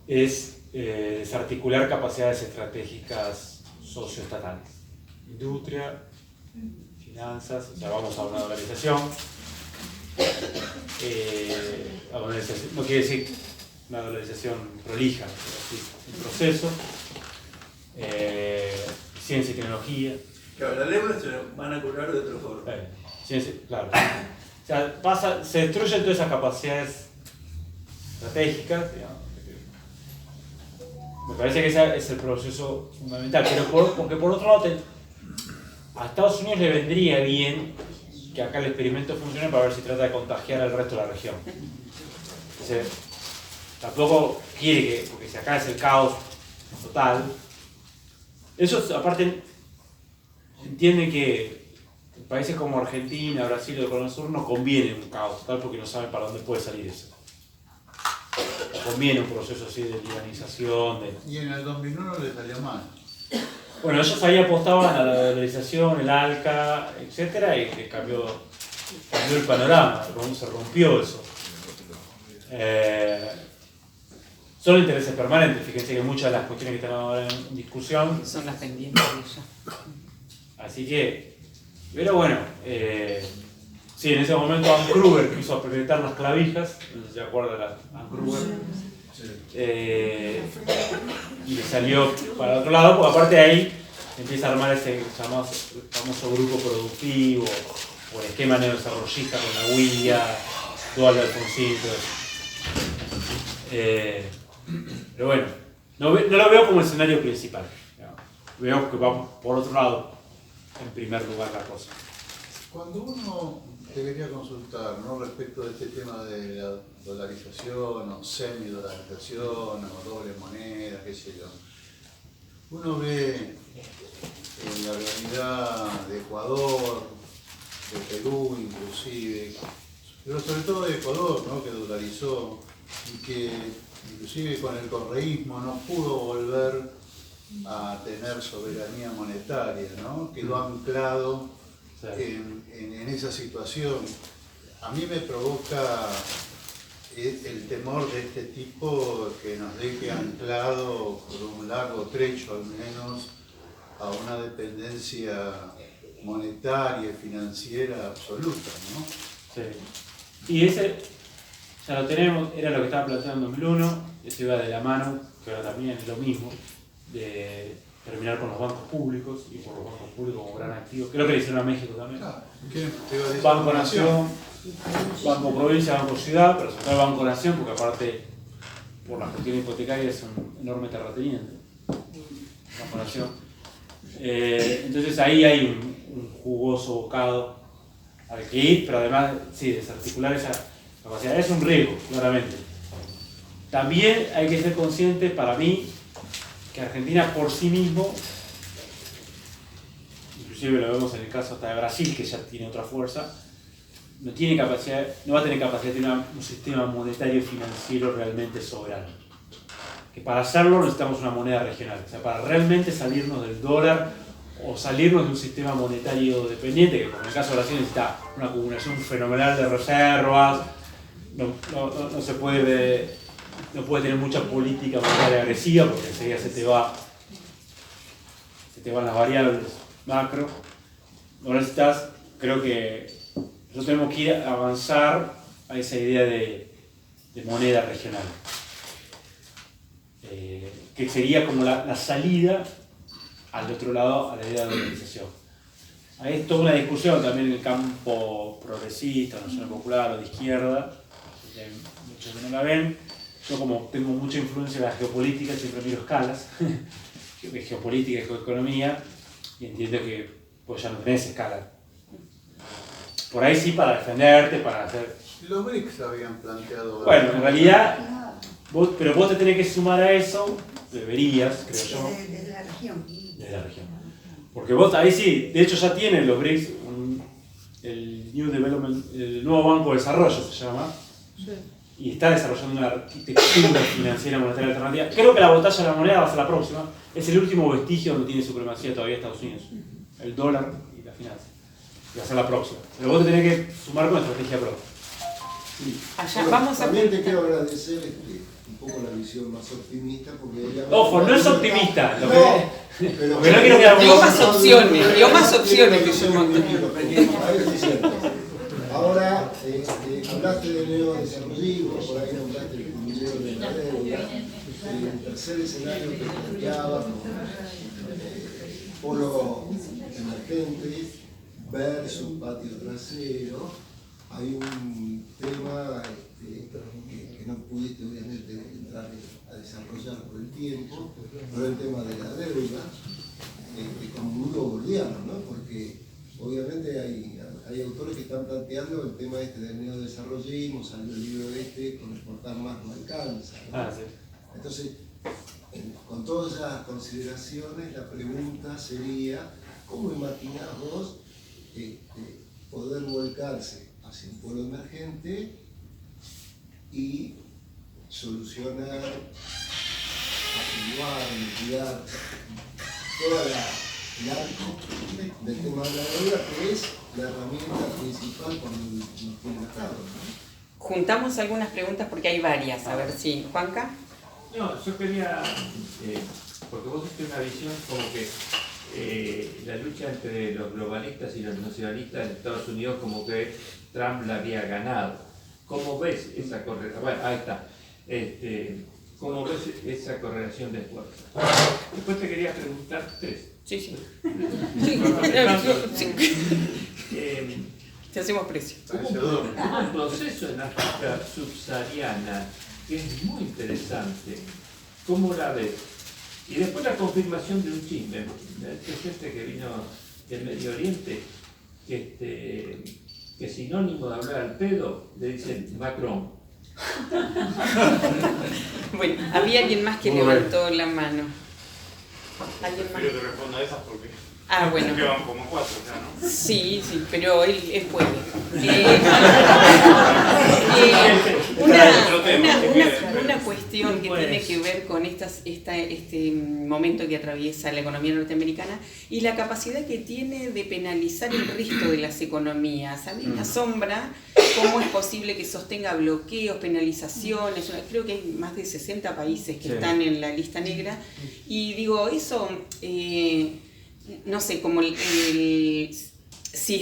es desarticular capacidades estratégicas socioestatales. Industria, finanzas, o sea, vamos a una dolarización. No quiere decir una dolarización prolija, pero sí, un proceso. Ciencia y tecnología. Claro, la deuda se la van a cobrar de otra forma. Ciencia, claro. O sea, se destruyen todas esas capacidades estratégicas, digamos. Me parece que ese es el proceso fundamental, pero porque por otro lado a Estados Unidos le vendría bien que acá el experimento funcione para ver si trata de contagiar al resto de la región. Entonces, tampoco quiere que, porque si acá es el caos total, ellos aparte entienden que en países como Argentina, Brasil o el Cono Sur no conviene un caos total porque no saben para dónde puede salir eso. Conviene un proceso así de liberalización. Y en el 2001 le salió mal. Bueno, ellos ahí apostaban a la dolarización, el ALCA, etc. Y que cambió el panorama, se rompió eso. Son intereses permanentes, fíjense que muchas de las cuestiones que están ahora en discusión Son las pendientes de ella. Así que, pero bueno, sí, en ese momento Ann Kruger quiso apretar las clavijas, no sé si se acuerda de Ann Kruger, y le salió para el otro lado, porque aparte de ahí empieza a armar ese famoso grupo productivo, o el esquema neodesarrollista con la Huilla, Dual de Alfonsín, todo eso. Pero bueno, no lo veo como escenario principal, ¿no? Veo que va por otro lado, en primer lugar la cosa. Cuando uno debería consultar, ¿no?, respecto de este tema de la dolarización o semidolarización o doble moneda, qué sé yo, uno ve en la realidad de Ecuador, de Perú inclusive, pero sobre todo de Ecuador, ¿no?, que dolarizó y que inclusive con el correísmo no pudo volver a tener soberanía monetaria, ¿no?, quedó anclado en esa situación. A mí me provoca el temor de este tipo que nos deje anclado por un largo trecho al menos a una dependencia monetaria y financiera absoluta, ¿no? Sí. Y ese ya lo tenemos, era lo que estaba planteando en 2001, eso iba de la mano, que ahora también es lo mismo, de terminar con los bancos públicos y por los bancos públicos como gran activo. Creo que le hicieron a México también. Claro. ¿Qué? Banco Nación, Banco Provincia, Banco Ciudad, pero sobre todo Banco Nación, porque aparte por las cuestiones hipotecarias es un enorme terrateniente. Banco Nación. Entonces ahí hay un jugoso bocado al que ir, pero además sí, desarticular esa capacidad es un riesgo, claramente. También hay que ser consciente, para mí, que Argentina por sí mismo, inclusive lo vemos en el caso hasta de Brasil, que ya tiene otra fuerza, no va a tener capacidad de tener un sistema monetario financiero realmente soberano. Que para hacerlo necesitamos una moneda regional, o sea, para realmente salirnos del dólar o salirnos de un sistema monetario dependiente, que como en el caso de Brasil necesita una acumulación fenomenal de reservas, no se puede tener mucha política monetaria agresiva porque enseguida se te van las variables macro. No necesitas, creo que nosotros tenemos que ir a avanzar a esa idea de moneda regional, que sería como la salida al otro lado a la idea de dolarización. Hay toda una discusión también en el campo progresista, nacional popular o de izquierda, que hay muchos que no la ven. Yo como tengo mucha influencia en la geopolítica, siempre miro escalas de geopolítica y geoeconomía y entiendo que pues ya no tenés escala. Por ahí sí para defenderte, para hacer... Los BRICS habían planteado... Bueno, en realidad, pero vos te tenés que sumar a eso, deberías, creo yo. Desde la región. Desde la región. Porque vos ahí sí, de hecho ya tienen los BRICS, el New Development, el nuevo Banco de Desarrollo se llama, y está desarrollando una arquitectura financiera monetaria alternativa. Creo que la batalla de la moneda va a ser la próxima, es el último vestigio donde tiene supremacía todavía Estados Unidos, el dólar y la finanza. Y va a ser la próxima. Pero vos te tenés que sumar con estrategia propia. Sí. Allá, Bueno, vamos a... también te quiero agradecer un poco la visión más optimista, porque Ojo, no es optimista, lo que... No, pero porque no quiero quedar Dio más opciones, dio más opciones que yo monté. Ahora, hablaste del neodesarrollismo, por ahí nombraste el Congreso de la Deuda, el tercer escenario que planteaba con polo emergente versus patio trasero. Hay un tema que no pudiste obviamente entrar a desarrollar por el tiempo, pero el tema de la deuda, como un nudo gordiano, ¿no? Porque obviamente hay autores que están planteando el tema del neodesarrollismo, salió el libro con exportar más no alcanza, ¿no? sí. Entonces, con todas esas consideraciones, la pregunta sería, ¿cómo imaginás vos poder volcarse hacia un polo emergente y solucionar, activar, mitigar toda el arco del tema de la deuda, que es la herramienta principal cuando nos tiene atado, ¿no? Juntamos algunas preguntas porque hay varias, a ver si... ¿Juanca? No, yo quería, porque vos tienes una visión como que la lucha entre los globalistas y los nacionalistas en Estados Unidos como que Trump la había ganado. ¿Cómo ves esa correlación? Bueno, ahí está. ¿Cómo ves esa correlación de fuerzas? Después te quería preguntar tres. Sí, sí. Te hacemos precio. Hubo un proceso en África subsahariana que es muy interesante. ¿Cómo la ves? Y después la confirmación de un chisme. Es que vino del Medio Oriente, que sinónimo de hablar al pedo, le dicen Macron. Bueno, había alguien más que levantó la mano. ¿Alguien más? Yo te respondo a esas porque bueno. quedan como 4 ya, ¿no? Sí, pero él puede. Una cuestión que tiene que ver con este momento que atraviesa la economía norteamericana y la capacidad que tiene de penalizar el resto de las economías. A mí me asombra cómo es posible que sostenga bloqueos, penalizaciones. Creo que hay más de 60 países que están en la lista negra. Y digo, eso... no sé, como si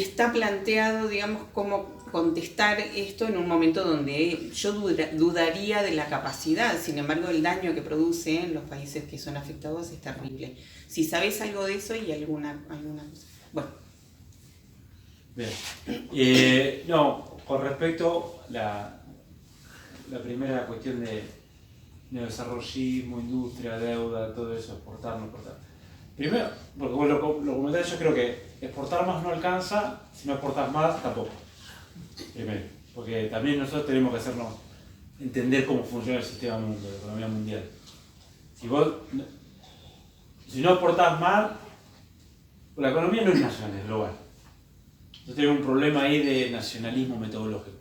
está planteado, digamos, cómo contestar esto en un momento donde yo dudaría de la capacidad. Sin embargo, el daño que produce en los países que son afectados es terrible. Si sabes algo de eso y alguna cosa. Bueno. Bien. No, con respecto a la primera cuestión de desarrollismo, industria, deuda, todo eso, exportar, no exportar. Primero, porque vos lo comentáis, yo creo que exportar más no alcanza, si no exportas más tampoco. Primero, porque también nosotros tenemos que hacernos entender cómo funciona el sistema mundial, la economía mundial. Si no exportás más, la economía no es nacional, es global. Entonces tenemos un problema ahí de nacionalismo metodológico.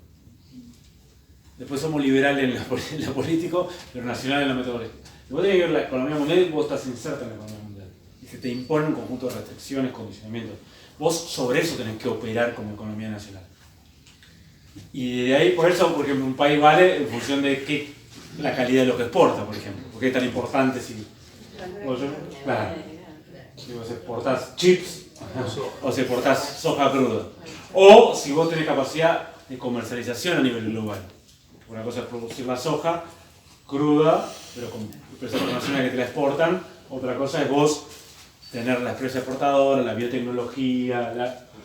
Después somos liberales en lo político, pero nacionales en lo metodológico. Si vos tenés que ver la economía mundial, vos estás inserto en la economía mundial. Se te impone un conjunto de restricciones, condicionamientos. Vos sobre eso tenés que operar como economía nacional. Y de ahí, por eso, porque un país vale en función de la calidad de lo que exporta, por ejemplo. Porque es tan importante si vos exportás chips o si exportás soja cruda. O si vos tenés capacidad de comercialización a nivel global. Una cosa es producir la soja cruda, pero con empresas internacionales que te la exportan. Otra cosa es vos tener la empresa exportadora, la biotecnología,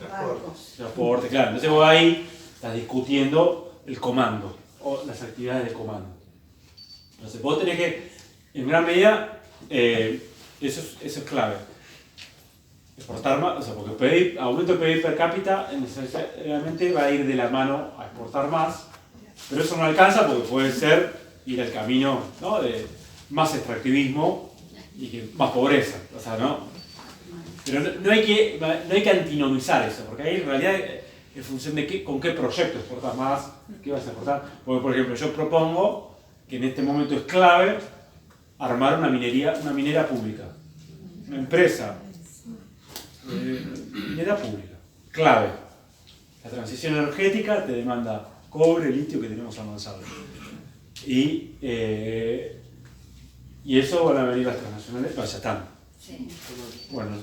Barcos. el transporte, claro. Entonces vos ahí estás discutiendo el comando o las actividades de comando. Entonces vos tenés que, en gran medida, eso es clave. Exportar más, o sea, porque aumento del PIB per cápita necesariamente va a ir de la mano a exportar más, pero eso no alcanza porque puede ser ir al camino, ¿no?, de más extractivismo y más pobreza, o sea, ¿no? Pero no hay que antinomizar eso, porque ahí en realidad en función de con qué proyecto exportas más, qué vas a exportar. Porque, por ejemplo, yo propongo que en este momento es clave armar una minera pública, una empresa minera pública, clave. La transición energética te demanda cobre, litio que tenemos avanzado. Y eso van a venir las transnacionales, ya están. Sí. Bueno,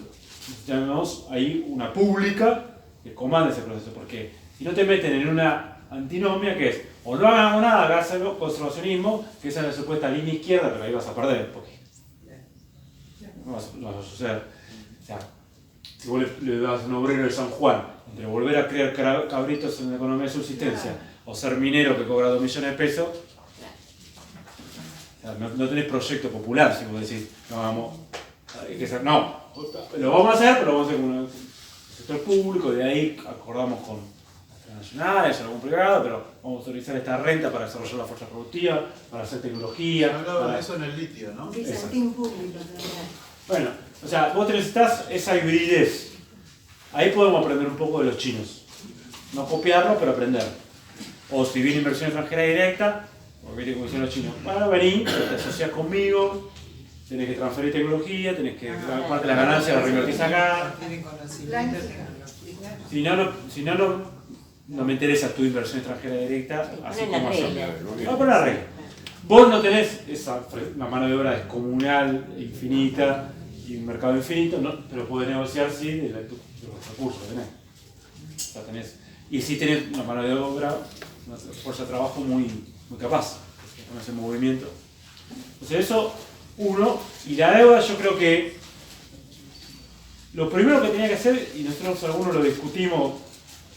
tenemos ahí una pública que comanda ese proceso, porque si no te meten en una antinomia que es, o no hagamos nada, hágaselo, conservacionismo, que esa es la supuesta línea izquierda, pero ahí vas a perder, porque no va a suceder. O sea, si vos le das a un obrero de San Juan, entre volver a crear cabritos en la economía de subsistencia, o ser minero que cobra 2 millones de pesos, o sea, no tenés proyecto popular, si vos decís, no, lo vamos a hacer, pero lo vamos a hacer con el sector público, de ahí acordamos con las transnacionales, algún privado, pero vamos a utilizar esta renta para desarrollar la fuerza productiva, para hacer tecnología. Hablaba de eso en el litio, ¿no? Bizantín público también. Bueno, o sea, vos necesitas esa hibridez. Ahí podemos aprender un poco de los chinos. No copiarlo, pero aprender. O si viene inversión extranjera directa, porque viste como dicen los chinos, bueno, vení, te asociás conmigo, tenés que transferir tecnología, tenés que parte de las ganancias la reinvertís acá. Si no me interesa tu inversión extranjera directa, así como yo. No, por la regla. Vos no tenés la mano de obra descomunal, infinita, y un mercado infinito, ¿no? Pero podés negociar, sí, de los recursos que tenés. O sea, y sí tenés una mano de obra, una fuerza de trabajo muy capaz, con ese movimiento. Entonces eso, uno, y la deuda yo creo que lo primero que tenía que hacer, y nosotros algunos lo discutimos,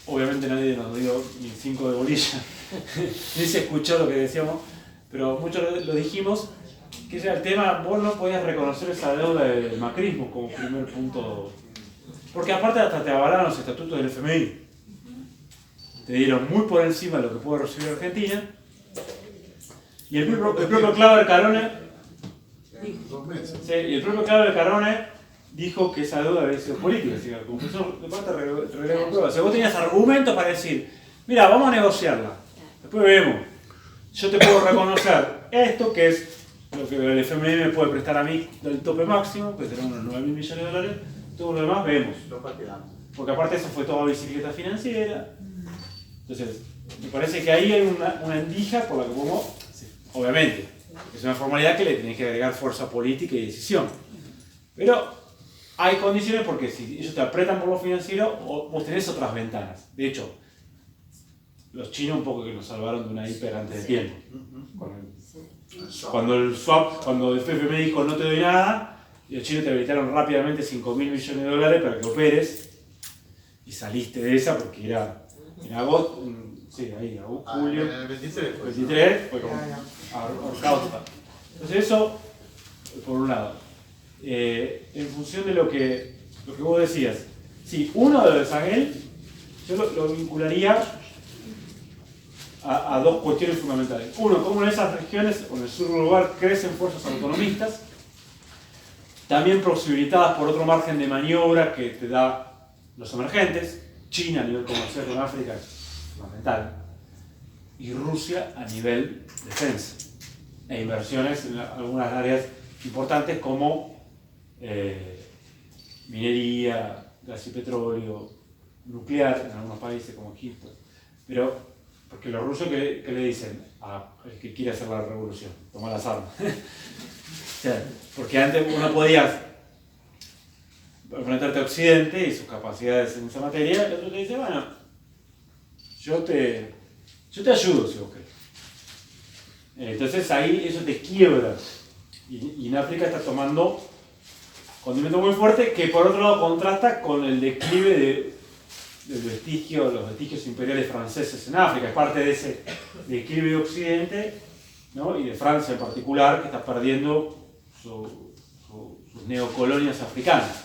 obviamente nadie nos dio ni 5 de bolilla, ni se escuchó lo que decíamos, pero muchos lo dijimos, que ese era el tema, vos no podías reconocer esa deuda del macrismo como primer punto, porque aparte hasta te avalaron los estatutos del FMI, te dieron muy por encima de lo que puede recibir Argentina, y el propio Claudio Carone, sí, y el propio Claudio Carone dijo que esa deuda había sido política, así que la conclusión de parte releva prueba. O sea, vos tenías argumentos para decir, mira, vamos a negociarla, después vemos, yo te puedo reconocer esto que es lo que el FMI me puede prestar a mí del tope máximo, que tenemos unos 9.000 millones de dólares, todo lo demás vemos. Porque aparte eso fue toda bicicleta financiera. Entonces, me parece que ahí hay una endija por la que podemos, obviamente, es una formalidad que le tenés que agregar fuerza política y decisión. Pero hay condiciones porque si ellos te apretan por lo financiero, vos tenés otras ventanas. De hecho, los chinos un poco que nos salvaron de una hiper antes de tiempo. Cuando el swap, cuando el FMI dijo no te doy nada, y los chinos te habilitaron rápidamente 5.000 millones de dólares para que operes, y saliste de esa porque era en agosto, sí, ahí, agosto, julio, el 23 fue como ahorcado total. Entonces eso, por un lado, en función de lo que vos decías, sí, uno de los Sahel, yo lo vincularía a dos cuestiones fundamentales. Uno, cómo en esas regiones, o en el sur global, crecen fuerzas autonomistas, también posibilitadas por otro margen de maniobra que te da los emergentes, China a nivel comercial con África es fundamental, y Rusia a nivel defensa, e inversiones en algunas áreas importantes como minería, gas y petróleo, nuclear en algunos países como Egipto. Pero porque los rusos, ¿qué le dicen a el que quiere hacer la revolución? Toma las armas. O sea, porque antes uno podía enfrentarte a Occidente y sus capacidades en esa materia, el otro te dice, bueno, yo te ayudo si vos querés. Entonces ahí eso te quiebra. Y en África está tomando condimento muy fuerte que por otro lado contrasta con el declive los vestigios imperiales franceses en África. Es parte de ese declive de Occidente, ¿no? Y de Francia en particular, que está perdiendo sus neocolonias africanas.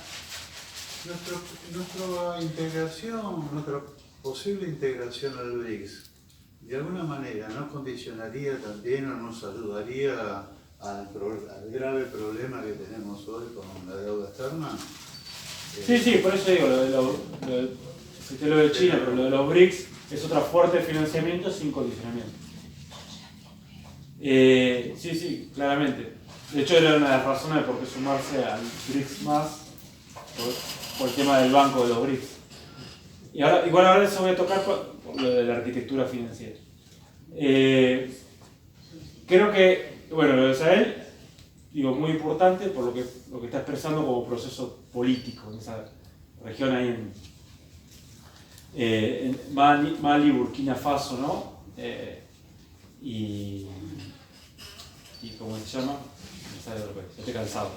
Nuestra integración, nuestra posible integración al BRICS, de alguna manera nos condicionaría también o nos ayudaría al grave problema que tenemos hoy con la deuda externa. Sí, por eso digo, lo de China, pero lo de los BRICS es otra fuerte de financiamiento sin condicionamiento. Sí, claramente. De hecho, era una de las razones de por qué sumarse al BRICS más, por el tema del banco de los BRICS. Y ahora eso voy a tocar por lo de la arquitectura financiera. Creo que, bueno, lo de Sahel, digo, muy importante por lo que está expresando como proceso político en esa región ahí en Mali, Burkina Faso, ¿no? Y ¿cómo se llama? Ya estoy cansado.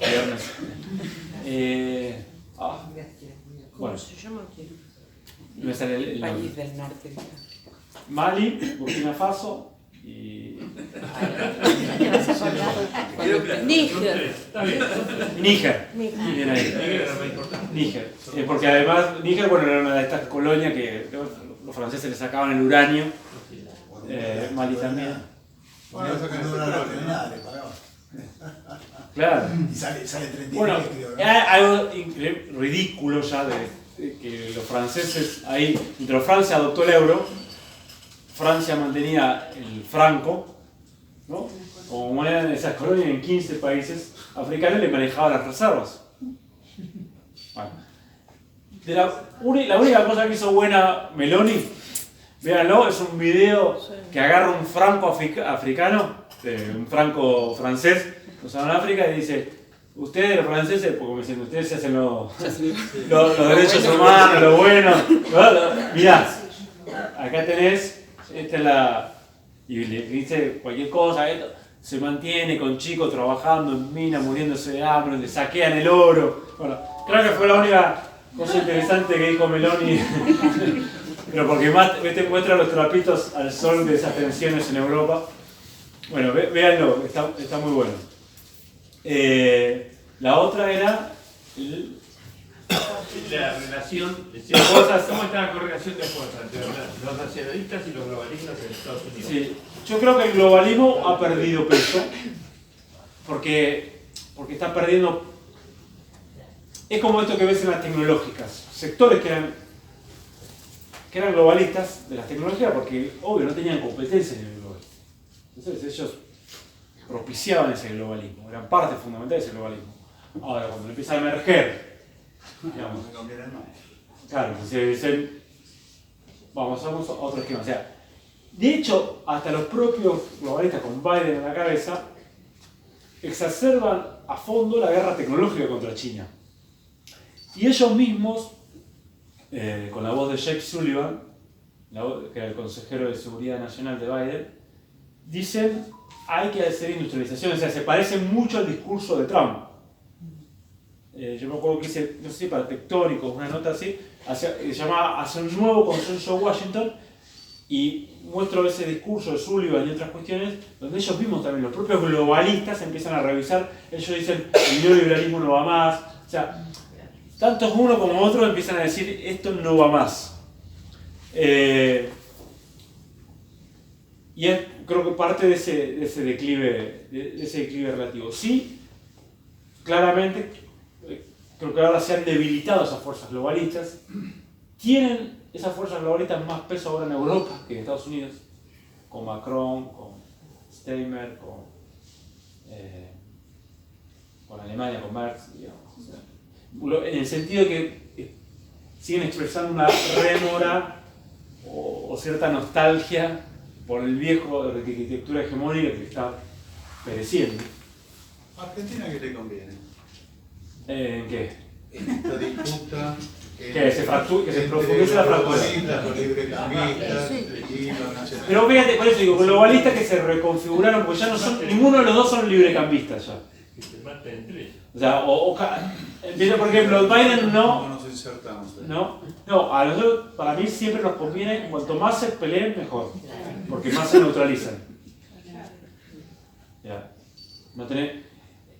¿Cómo se llama? Me sale el país del norte. Mali, Burkina Faso y Níger. Bien ahí. Níger. Porque además Níger, bueno, era una de estas colonias que los franceses le sacaban el uranio. Mali también. Bueno, eso que no dura nada, le pagaban. Claro. Y sale 33, bueno, creo, ¿no? hay algo ridículo ya de que los franceses ahí, mientras Francia adoptó el euro, Francia mantenía el franco, ¿no? Como moneda en esas colonias en 15 países africanos, le manejaba las reservas. Bueno. La única cosa que hizo buena Meloni, véanlo, es un video que agarra un franco africano, un franco francés, lo usaron en África y dice: ustedes los franceses, porque me dicen, ustedes se hacen los derechos humanos, lo bueno. Mirá, acá tenés, esta es la... Y le dice cualquier cosa, se mantiene con chicos trabajando en minas, muriéndose de hambre, le saquean el oro. Bueno, creo que fue la única cosa interesante que dijo Meloni. Pero porque más te muestra los trapitos al sol de esas tensiones en Europa. Bueno, véanlo, está muy bueno. La otra era la relación de fuerzas. ¿Cómo está la correlación de fuerzas entre los nacionalistas y los globalistas en Estados Unidos? Sí, yo creo que el globalismo ha perdido peso porque está perdiendo. Es como esto que ves en las tecnológicas, sectores que eran globalistas de las tecnologías porque, obvio, no tenían competencia en el global. Entonces ellos propiciaban ese globalismo, eran parte fundamental de ese globalismo. Ahora, cuando empieza a emerger, digamos, claro, se dicen, vamos a otro esquema. O sea, de hecho, hasta los propios globalistas con Biden en la cabeza exacerban a fondo la guerra tecnológica contra China. Y ellos mismos, con la voz de Jake Sullivan, que era el consejero de Seguridad Nacional de Biden, dicen: hay que hacer industrialización, o sea, se parece mucho al discurso de Trump. Yo me acuerdo que hice, no sé si para Tectónicos, una nota así, se llama Hacer un nuevo consenso de Washington, y muestro ese discurso de Sullivan y otras cuestiones, donde ellos mismos también, los propios globalistas, empiezan a revisar. Ellos dicen: el neoliberalismo no va más. O sea, tanto uno como otro empiezan a decir: esto no va más. Y es, creo que parte de ese declive relativo. Sí, claramente, creo que ahora se han debilitado esas fuerzas globalistas. Tienen esas fuerzas globalistas más peso ahora en Europa que en Estados Unidos, con Macron, con Steinmeier, con Alemania, con Merz, digamos. O sea, en el sentido de que siguen expresando una rémora o cierta nostalgia por el viejo de arquitectura hegemónica que está pereciendo. ¿A Argentina qué le conviene? ¿En qué? En esta disputa que se profundice la fractura. Los librecambistas y los nacionalistas. Pero fíjate, por eso digo, globalistas que se reconfiguraron, porque ya no son, ninguno de los dos son librecambistas ya. Que se maten entre ellos. O sea, Empieza, por ejemplo, Biden ¿Cómo nos insertamos ahí? no, a nosotros, para mí siempre nos conviene, cuanto más se peleen, mejor, porque más se neutralizan. Ya. No tenés,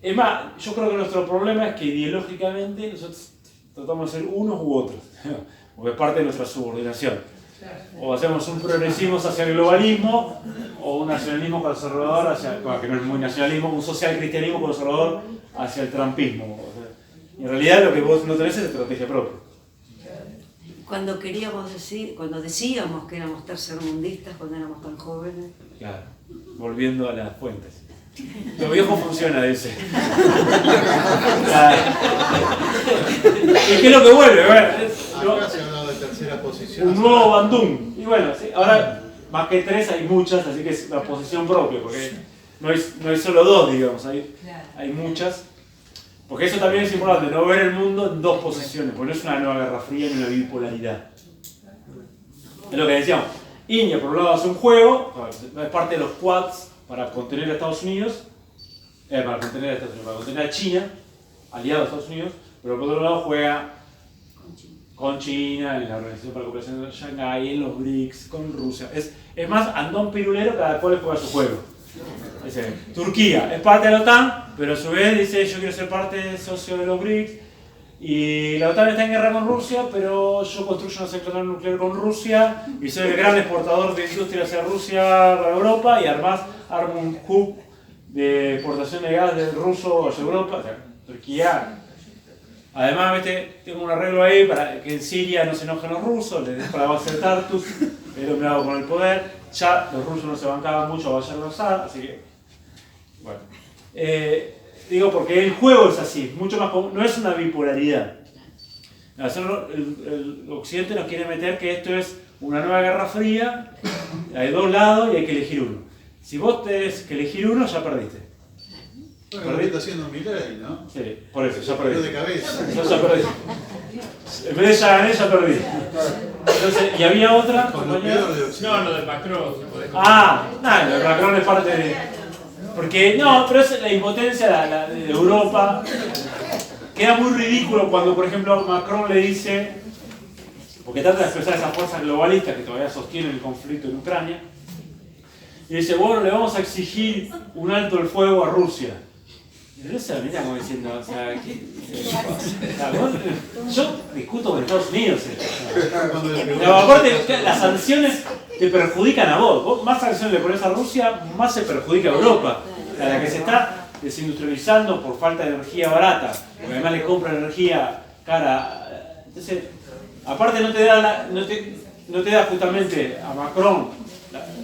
es más, yo creo que nuestro problema es que ideológicamente nosotros tratamos de ser unos u otros, porque es parte de nuestra subordinación. O hacemos un progresismo hacia el globalismo, o un nacionalismo conservador hacia, bueno, que no es muy nacionalismo, un social cristianismo conservador hacia el trumpismo. O sea, y en realidad lo que vos no tenés es estrategia propia. Cuando decíamos que éramos tercermundistas cuando éramos tan jóvenes. Claro, volviendo a las fuentes. Lo viejo funciona, dice. ¿Y qué es lo que vuelve? Bueno, Acá se ha hablado de tercera posición. un nuevo Bandung. Y bueno, sí, ahora más que tres hay muchas, así que es una posición propia, porque no hay solo dos, digamos, hay muchas. Porque eso también es importante, no ver el mundo en dos posiciones, porque no es una nueva guerra fría ni una bipolaridad. Es lo que decíamos. India, por un lado, hace un juego, es parte de los Quads para contener a Estados Unidos, para contener a China, aliado a Estados Unidos, pero por otro lado juega con China, en la Organización para la Cooperación de Shanghái, en los BRICS, con Rusia. Es más, andón pirulero, cada cual juega su juego. Turquía es parte de la OTAN, pero a su vez dice yo quiero ser parte socio de los BRICS, y la OTAN está en guerra con Rusia, pero yo construyo una central nuclear con Rusia y soy el gran exportador de industria hacia Rusia a Europa, y además armo un hub de exportación de gas del ruso hacia Europa. O sea, Turquía. Además, tengo un arreglo ahí para que en Siria no se enojen los rusos, les dejo la base de Tartus, he dominado con el poder. Ya los rusos no se bancaban mucho a Bashar al-Assad, así que. Bueno. Digo, porque el juego es así, mucho más no es una bipolaridad. El Occidente nos quiere meter que esto es una nueva guerra fría, hay dos lados y hay que elegir uno. Si vos tenés que elegir uno, ya perdiste. Bueno, lo que está haciendo Milei, ¿no? Sí, por eso, ya Perdió perdí. de cabeza. Yo ya perdí. En vez de ya gané, ya perdí. Entonces, ¿y había otra? Con lo peor de Occidente. No, lo de Macron. Nada, lo de Macron es parte de. Porque, no, pero es la impotencia de Europa. Queda muy ridículo cuando, por ejemplo, Macron le dice, porque trata de expresar esas fuerzas globalistas que todavía sostienen el conflicto en Ucrania, y dice, bueno, le vamos a exigir un alto el fuego a Rusia. Y Rusia se mira como diciendo, o sea, yo discuto con Estados Unidos. Pero aparte, las sanciones te perjudican a vos. Vos más sanciones le pones a Rusia, más se perjudica a Europa, a la que se está desindustrializando por falta de energía barata, porque además le compra energía cara. Entonces, aparte no te da justamente a Macron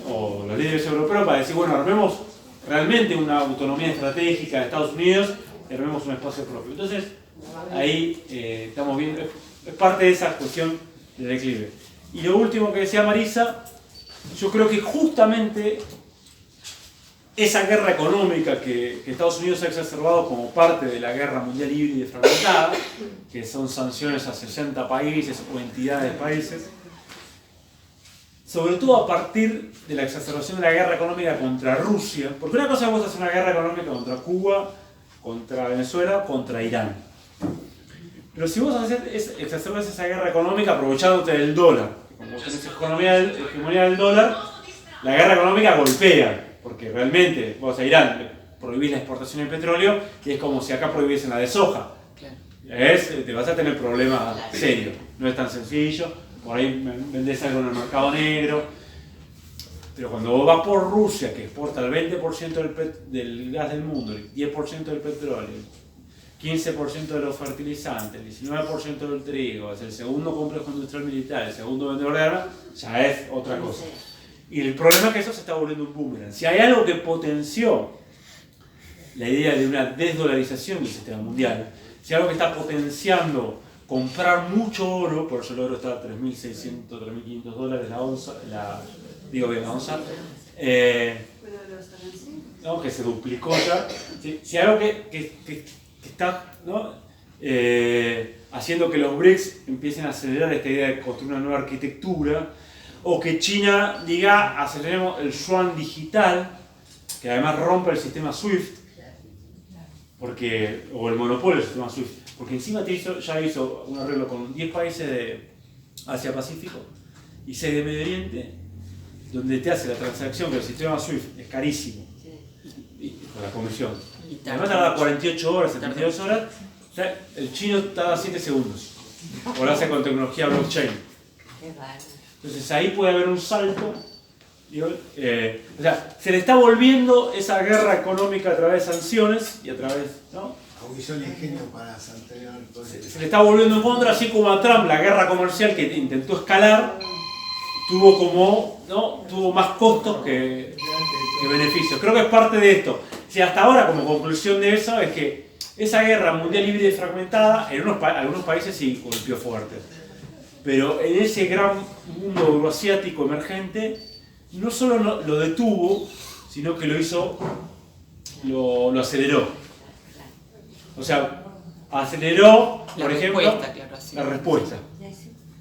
o los líderes europeos para decir, bueno, armemos realmente una autonomía estratégica de Estados Unidos y armemos un espacio propio. Entonces, ahí estamos viendo, es parte de esa cuestión del declive. Y lo último que decía Marisa, yo creo que justamente esa guerra económica que Estados Unidos ha exacerbado como parte de la guerra mundial híbrida y fragmentada, que son sanciones a 60 países o entidades de países, sobre todo a partir de la exacerbación de la guerra económica contra Rusia, porque una cosa es vos hacer una guerra económica contra Cuba, contra Venezuela, contra Irán. Pero si vos exacerbas esa guerra económica aprovechándote del dólar, como vos tenés hegemonía del dólar, la guerra económica golpea, porque realmente vos a Irán prohibís la exportación de petróleo y es como si acá prohibiesen la de soja. Te vas a tener problemas serios, no es tan sencillo. Por ahí vendés algo en el mercado negro, pero cuando vos vas por Rusia, que exporta el 20% del gas del mundo, el 10% del petróleo, el 15% de los fertilizantes, el 19% del trigo, es el segundo complejo industrial militar, el segundo vendedor de armas, ya es otra cosa. Y el problema es que eso se está volviendo un boomerang. Si hay algo que potenció la idea de una desdolarización del sistema mundial, si hay algo que está potenciando comprar mucho oro, por eso el oro está a 3.600, 3.500 dólares la onza, la onza, no, que se duplicó ya. Si hay algo que está, ¿no? Haciendo que los BRICS empiecen a acelerar esta idea de construir una nueva arquitectura, o que China diga aceleremos el yuan digital, que además rompe el sistema SWIFT, o el monopolio del sistema SWIFT. porque encima ya hizo un arreglo con 10 países de Asia-Pacífico y 6 de Medio Oriente, donde te hace la transacción, que el sistema SWIFT es carísimo, con la comisión. Además tarda 48 horas, 72 horas, o sea, el chino tarda 7 segundos, o lo hace con tecnología blockchain. Entonces ahí puede haber un salto. O sea, se le está volviendo esa guerra económica a través de sanciones y a través, ¿no? Agudizó el ingenio para santear todo Se le está volviendo en contra, así como a Trump la guerra comercial que intentó escalar tuvo más costos que beneficios. Creo que es parte de esto. Si hasta ahora, como conclusión de eso, es que esa guerra mundial híbrida y fragmentada en algunos países sí golpeó fuerte, pero en ese gran mundo euroasiático emergente no solo lo detuvo, sino que lo aceleró. O sea, aceleró, por ejemplo, la respuesta.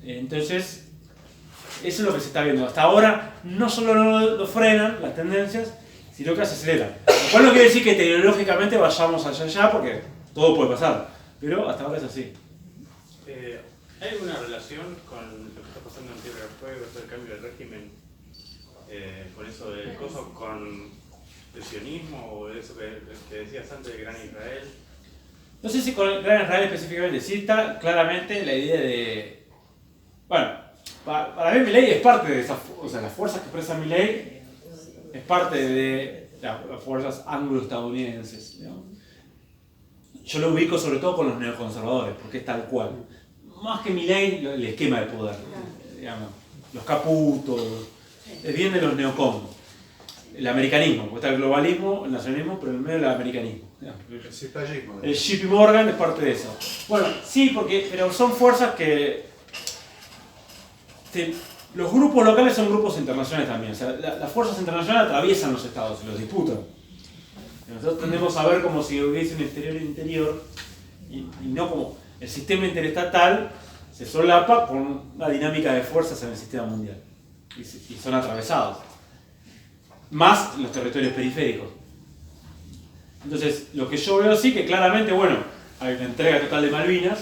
Entonces, eso es lo que se está viendo. Hasta ahora no solo no lo frenan las tendencias, sino que se aceleran. Lo cual no quiere decir que tecnológicamente vayamos allá, porque todo puede pasar. Pero hasta ahora es así. ¿Hay alguna relación con lo que está pasando en Tierra del Fuego, todo el cambio de régimen, con eso del coso, con el sionismo o eso que decías antes de Gran Israel? No sé si con el Gran Israel específicamente, sí está claramente la idea de... Bueno, para mí Milei es parte de esas, o sea, las fuerzas que expresa Milei es parte de las fuerzas anglo-estadounidenses, ¿no? Yo lo ubico sobre todo con los neoconservadores, porque es tal cual. Más que Milei, el esquema de poder, digamos, los caputos, es bien de los neocon. El americanismo, porque está el globalismo, el nacionalismo, pero en el medio del americanismo. El JP Morgan es parte de eso. Bueno, sí, pero son fuerzas que... los grupos locales son grupos internacionales también. O sea, las fuerzas internacionales atraviesan los estados y los disputan. Nosotros tendemos a ver como si hubiese un exterior-interior y no como el sistema interestatal se solapa con una dinámica de fuerzas en el sistema mundial. Y son atravesados. Más los territorios periféricos. Entonces, lo que yo veo sí que claramente, bueno, hay una entrega total de Malvinas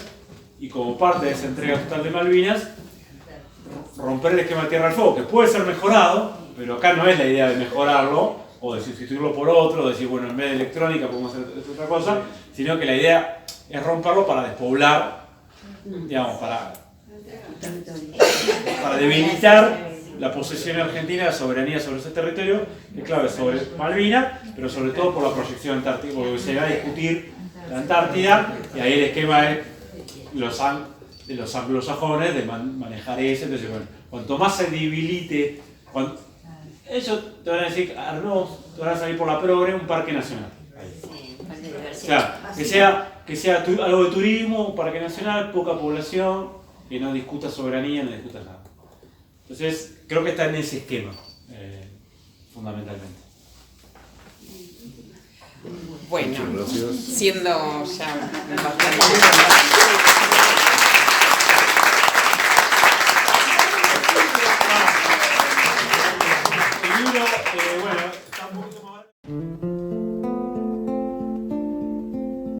y como parte de esa entrega total de Malvinas, romper el esquema de Tierra del Fuego, que puede ser mejorado, pero acá no es la idea de mejorarlo o de sustituirlo por otro, o decir, bueno, en vez de electrónica podemos hacer otra cosa, sino que la idea es romperlo para despoblar, digamos, para debilitar la posesión argentina de la soberanía sobre ese territorio, que claro, es sobre Malvinas, pero sobre todo por la proyección antártica, porque se va a discutir la Antártida, y ahí el esquema es de los anglosajones de manejar eso. Entonces, bueno, cuanto más se debilite, ellos te van a decir, te van a salir por la progre un parque nacional. O sea, que sea algo de turismo, un parque nacional, poca población, que no discuta soberanía, no discuta nada. Entonces, creo que está en ese esquema, fundamentalmente. Bueno, siendo ya bastante...